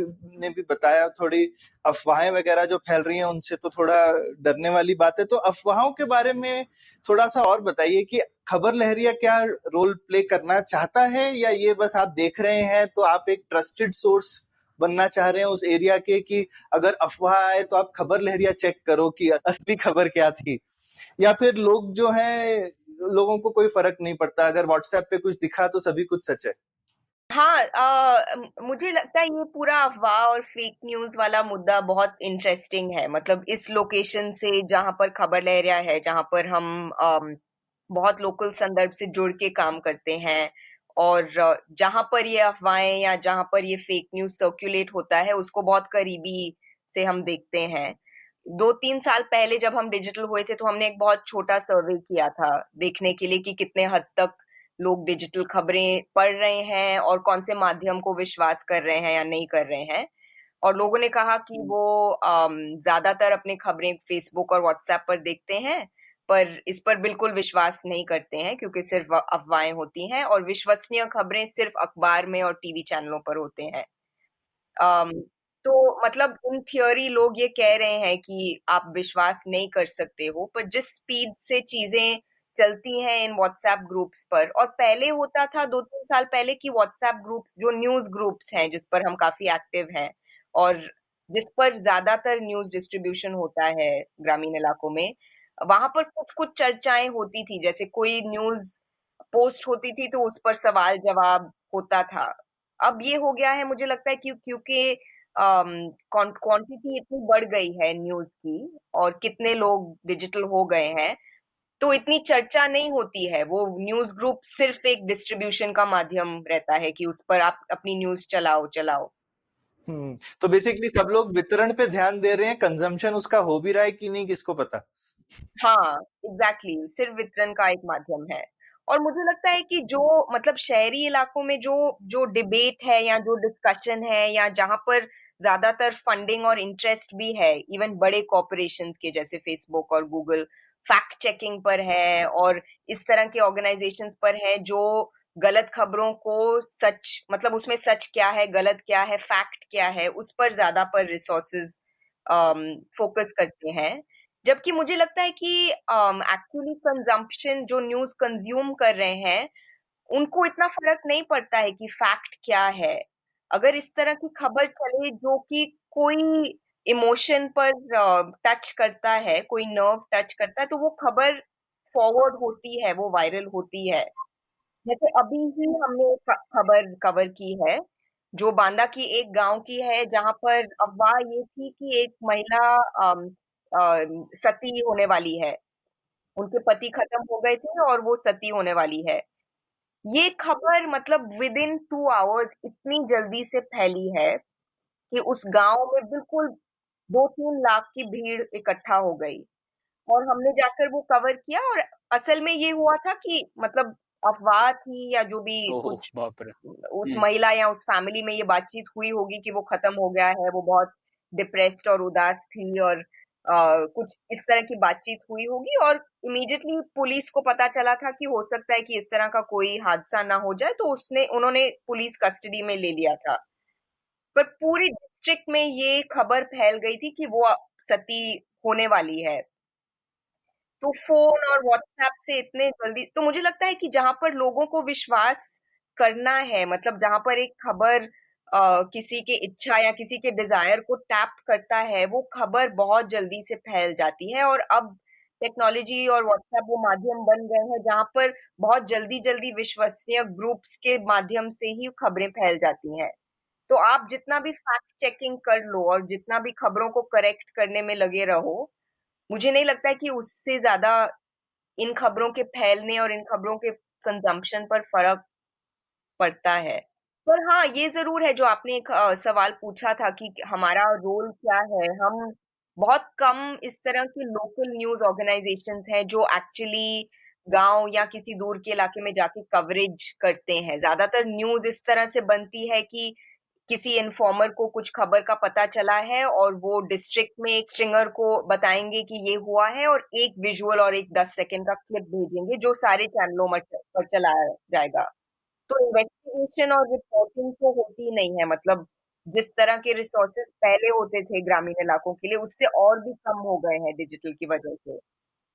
भी बताया, थोड़ी अफवाहें वगैरह जो फैल रही हैं उनसे तो थोड़ा डरने वाली बात है। तो अफवाहों के बारे में थोड़ा सा और बताइए कि खबर लहरिया क्या रोल प्ले करना चाहता है, या ये बस आप देख रहे हैं तो आप एक ट्रस्टेड सोर्स बनना चाह रहे हैं उस एरिया के, कि अगर अफवाह आए तो आप खबर लहरिया चेक करो कि असली खबर क्या थी, या फिर लोग जो हैं, लोगों को कोई फर्क नहीं पड़ता, अगर व्हाट्सएप पे कुछ दिखा तो सभी कुछ सच है? हाँ, मुझे लगता है ये पूरा अफवाह और फेक न्यूज वाला मुद्दा बहुत इंटरेस्टिंग है। मतलब इस लोकेशन से जहां पर खबर लहरिया है, जहां पर हम बहुत लोकल संदर्भ से जुड़ के काम करते हैं, और जहां पर ये अफवाहें या जहां पर ये फेक न्यूज सर्कुलेट होता है, उसको बहुत करीबी से हम देखते हैं। 2-3 साल पहले जब हम डिजिटल हुए थे, तो हमने एक बहुत छोटा सर्वे किया था देखने के लिए कि कितने हद तक लोग डिजिटल खबरें पढ़ रहे हैं और कौन से माध्यम को विश्वास कर रहे हैं या नहीं कर रहे हैं। और लोगों ने कहा कि वो ज्यादातर अपने खबरें फेसबुक और व्हाट्सएप पर देखते हैं, पर इस पर बिल्कुल विश्वास नहीं करते हैं, क्योंकि सिर्फ अफवाहें होती हैं, और विश्वसनीय खबरें सिर्फ अखबार में और टीवी चैनलों पर होते हैं। अम, तो मतलब इन थियोरी लोग ये कह रहे हैं कि आप विश्वास नहीं कर सकते हो, पर जिस स्पीड से चीजें चलती हैं इन व्हाट्सएप ग्रुप्स पर, और पहले होता था 2-3 साल पहले कि व्हाट्सएप ग्रुप्स, जो न्यूज ग्रुप्स हैं जिस पर हम काफी एक्टिव हैं और जिस पर ज्यादातर न्यूज डिस्ट्रीब्यूशन होता है ग्रामीण इलाकों में, वहां पर कुछ कुछ चर्चाएं होती थी, जैसे कोई न्यूज पोस्ट होती थी तो उस पर सवाल जवाब होता था। अब ये हो गया है, मुझे लगता है कि क्योंकि क्वांटिटी इतनी बढ़ गई है न्यूज की, और कितने लोग डिजिटल हो गए हैं, तो इतनी चर्चा नहीं होती है। वो न्यूज ग्रुप सिर्फ एक डिस्ट्रीब्यूशन का माध्यम रहता है कि उस पर आप अपनी न्यूज चलाओ चलाओ। तो बेसिकली सब लोग वितरण पे ध्यान दे रहे हैं, कंजम्पशन उसका हो भी रहा है कि नहीं किसको पता। हाँ, एग्जैक्टली, सिर्फ वितरण का एक माध्यम है। और मुझे लगता है कि जो मतलब शहरी इलाकों में जो जो डिबेट है या जो डिस्कशन है, या जहां पर ज्यादातर फंडिंग और इंटरेस्ट भी है, इवन बड़े कॉरपोरेशंस के जैसे फेसबुक और गूगल, फैक्ट चेकिंग पर है, और इस तरह के ऑर्गेनाइजेशंस पर है जो गलत खबरों को सच, मतलब उसमें सच क्या है, गलत क्या है, फैक्ट क्या है, उस पर ज्यादा पर रिसोर्सेज फोकस करते हैं। जबकि मुझे लगता है कि एक्चुअली कंजम्पशन, जो न्यूज़ कंज्यूम कर रहे हैं, उनको इतना फ़र्क नहीं पड़ता है कि फैक्ट क्या है। अगर इस तरह की खबर चले जो कि कोई इमोशन पर टच करता है, कोई नर्व टच करता है, तो वो खबर फॉरवर्ड होती है, वो वायरल होती है। जैसे अभी ही हमने खबर कवर की है जो बांदा की एक गांव की है, जहां पर अफवाह ये थी कि एक महिला सती होने वाली है, उनके पति खत्म हो गए थे और वो सती होने वाली है। ये खबर मतलब विद इन 2 आवर्स इतनी जल्दी से फैली है कि उस गांव में बिल्कुल 2-3 लाख की भीड़ इकट्ठा हो गई, और हमने जाकर वो कवर किया। और असल में ये हुआ था कि मतलब अफवाह थी या जो भी ओह कुछ बाप रे। उस महिला या उस फैमिली में ये बातचीत हुई होगी कि वो खत्म हो गया है, वो बहुत डिप्रेस्ड और उदास थी, और कुछ इस तरह की बातचीत हुई होगी, और इमीडिएटली पुलिस को पता चला था कि हो सकता है कि इस तरह का कोई हादसा ना हो जाए, तो उन्होंने पुलिस कस्टडी में ले लिया था। पर पूरी डिस्ट्रिक्ट में ये खबर फैल गई थी कि वो सती होने वाली है। तो फोन और व्हाट्सएप से इतने जल्दी, तो मुझे लगता है कि जहां पर लोगों को विश्वास करना है, मतलब जहां पर एक खबर किसी के इच्छा या किसी के डिजायर को टैप करता है, वो खबर बहुत जल्दी से फैल जाती है। और अब टेक्नोलॉजी और व्हाट्सएप वो माध्यम बन गए हैं जहां पर बहुत जल्दी जल्दी विश्वसनीय ग्रुप्स के माध्यम से ही खबरें फैल जाती हैं। तो आप जितना भी फैक्ट चेकिंग कर लो और जितना भी खबरों को करेक्ट करने में लगे रहो, मुझे नहीं लगता है कि उससे ज्यादा इन खबरों के फैलने और इन खबरों के कंजम्पशन पर फर्क पड़ता है। पर हाँ, ये जरूर है जो आपने एक सवाल पूछा था कि हमारा रोल क्या है। हम बहुत कम इस तरह की लोकल न्यूज ऑर्गेनाइजेशंस हैं जो एक्चुअली गांव या किसी दूर के इलाके में जाके कवरेज करते हैं। ज्यादातर न्यूज इस तरह से बनती है कि किसी इन्फॉर्मर को कुछ खबर का पता चला है और वो डिस्ट्रिक्ट में एक स्ट्रिंगर को बताएंगे कि ये हुआ है, और एक विजुअल और एक 10 सेकंड का क्लिप भेजेंगे जो सारे चैनलों पर चलाया जाएगा। तो इन्वेस्टिगेशन और रिपोर्टिंग तो होती नहीं है, मतलब जिस तरह के रिसोर्सेज पहले होते थे ग्रामीण इलाकों के लिए, उससे और भी कम हो गए हैं डिजिटल की वजह से।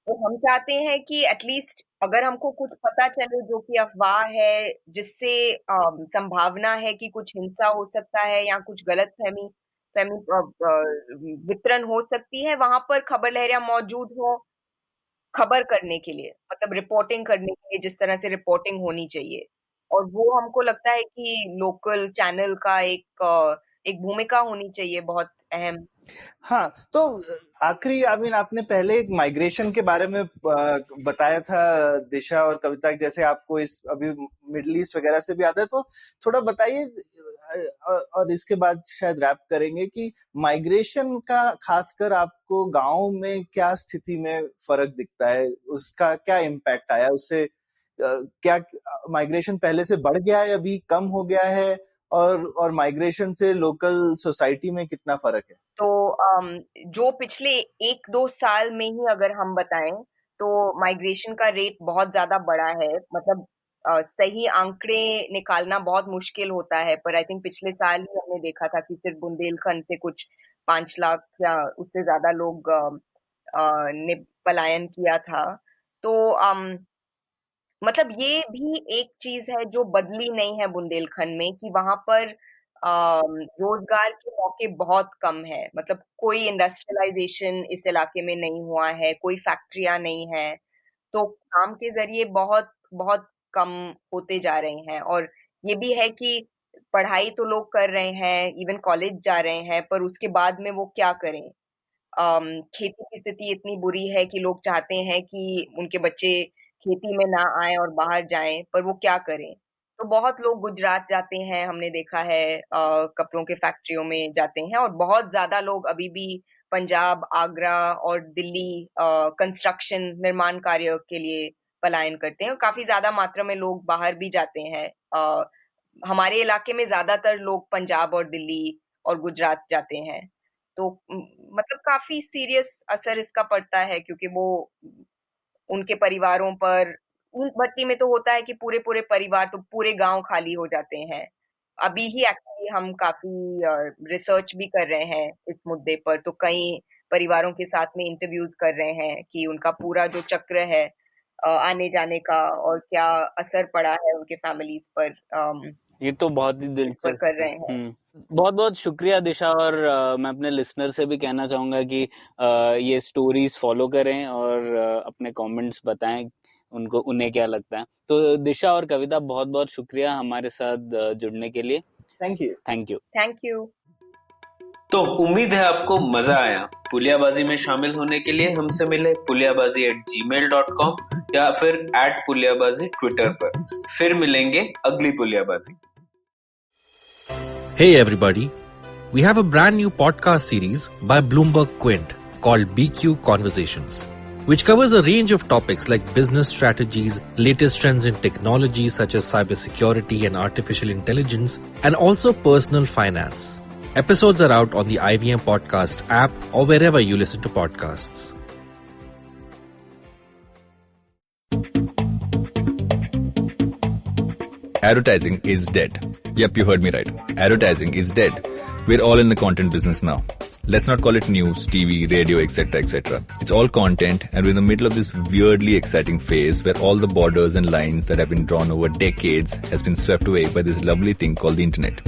तो हम चाहते हैं कि एटलीस्ट अगर हमको कुछ पता चले जो कि अफवाह है, जिससे संभावना है कि कुछ हिंसा हो सकता है या कुछ गलत फहमी फहमी वितरण हो सकती है, वहां पर खबर लहरिया मौजूद हो खबर करने के लिए, मतलब रिपोर्टिंग करने के लिए जिस तरह से रिपोर्टिंग होनी चाहिए। और वो हमको लगता है कि लोकल चैनल का एक भूमिका होनी चाहिए, बहुत अहम। हाँ, तो आखिरी आमीन, आपने पहले एक माइग्रेशन के बारे में बताया था दिशा और कविता, जैसे आपको इस अभी मिडिल ईस्ट वगैरह से भी आता है, तो थोड़ा बताइए और इसके बाद शायद रैप करेंगे कि माइग्रेशन का खासकर आपको गांव में क्या स्थिति में फर्क दिखता है, उसका क्या इम्पैक्ट आया, उससे क्या माइग्रेशन पहले से बढ़ गया है, अभी कम हो गया है, और माइग्रेशन से लोकल सोसाइटी में कितना फर्क है? तो जो पिछले 1-2 साल में ही अगर हम बताएं, तो माइग्रेशन का रेट बहुत ज्यादा बढ़ा है। मतलब सही आंकड़े निकालना बहुत मुश्किल होता है, पर आई थिंक पिछले साल ही हमने देखा था कि सिर्फ बुंदेलखंड से कुछ 5 लाख या उससे ज्यादा लोग ने पलायन किया था। तो मतलब ये भी एक चीज है जो बदली नहीं है बुंदेलखंड में, कि वहां पर रोजगार के मौके बहुत कम है। मतलब कोई इंडस्ट्रियलाइजेशन इस इलाके में नहीं हुआ है, कोई फैक्ट्रियां नहीं है, तो काम के जरिए बहुत बहुत कम होते जा रहे हैं। और ये भी है कि पढ़ाई तो लोग कर रहे हैं, इवन कॉलेज जा रहे हैं, पर उसके बाद में वो क्या करें। खेती की स्थिति इतनी बुरी है कि लोग चाहते हैं कि उनके बच्चे खेती में ना आए और बाहर जाएं, पर वो क्या करें। तो बहुत लोग गुजरात जाते हैं, हमने देखा है, कपड़ों के फैक्ट्रियों में जाते हैं, और बहुत ज्यादा लोग अभी भी पंजाब, आगरा और दिल्ली कंस्ट्रक्शन निर्माण कार्य के लिए पलायन करते हैं, और काफी ज्यादा मात्रा में लोग बाहर भी जाते हैं। हमारे इलाके में ज्यादातर लोग पंजाब और दिल्ली और गुजरात जाते हैं। तो मतलब काफी सीरियस असर इसका पड़ता है, क्योंकि वो उनके परिवारों पर, ऊंट भट्टी में तो होता है कि पूरे पूरे परिवार, तो पूरे गांव खाली हो जाते हैं। अभी ही एक्चुअली हम काफी रिसर्च भी कर रहे हैं इस मुद्दे पर, तो कई परिवारों के साथ में इंटरव्यूज कर रहे हैं कि उनका पूरा जो चक्र है आने जाने का, और क्या असर पड़ा है उनके फैमिलीज पर ये तो बहुत ही पर दिलचस्प कर रहे हैं। बहुत बहुत शुक्रिया दिशा। और मैं अपने लिसनर से भी कहना चाहूंगा कि ये स्टोरीज फॉलो करें और अपने कमेंट्स बताएं उन्हें क्या लगता है। तो दिशा और कविता बहुत बहुत शुक्रिया हमारे साथ जुड़ने के लिए। Thank you. Thank you. Thank you. तो उम्मीद है आपको मजा आया। पुलियाबाजी में शामिल होने के लिए हमसे मिले puliyabazi@gmail.com या फिर @puliyabazi ट्विटर पर। फिर मिलेंगे अगली Puliyabaazi. Hey everybody, we have a brand new podcast series by Bloomberg Quint called BQ Conversations, which covers a range of topics like business strategies, latest trends in technology such as cybersecurity and artificial intelligence, and also personal finance. Episodes are out on the IVM Podcast app or wherever you listen to podcasts. Advertising is dead. Yep, you heard me right. Advertising is dead. We're all in the content business now. Let's not call it news, TV, radio, etc., etc. It's all content, and we're in the middle of this weirdly exciting phase where all the borders and lines that have been drawn over decades has been swept away by this lovely thing called the internet.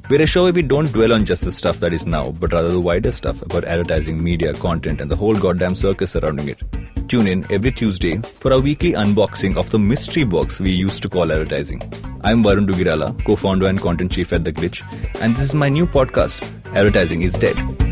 We're a show where we don't dwell on just the stuff that is now, but rather the wider stuff about advertising, media, content, and the whole goddamn circus surrounding it. Tune in every Tuesday for our weekly unboxing of the mystery box we used to call advertising. I'm Varun Dugirala, co-founder and content chief at The Glitch, and this is my new podcast, Advertising is Dead.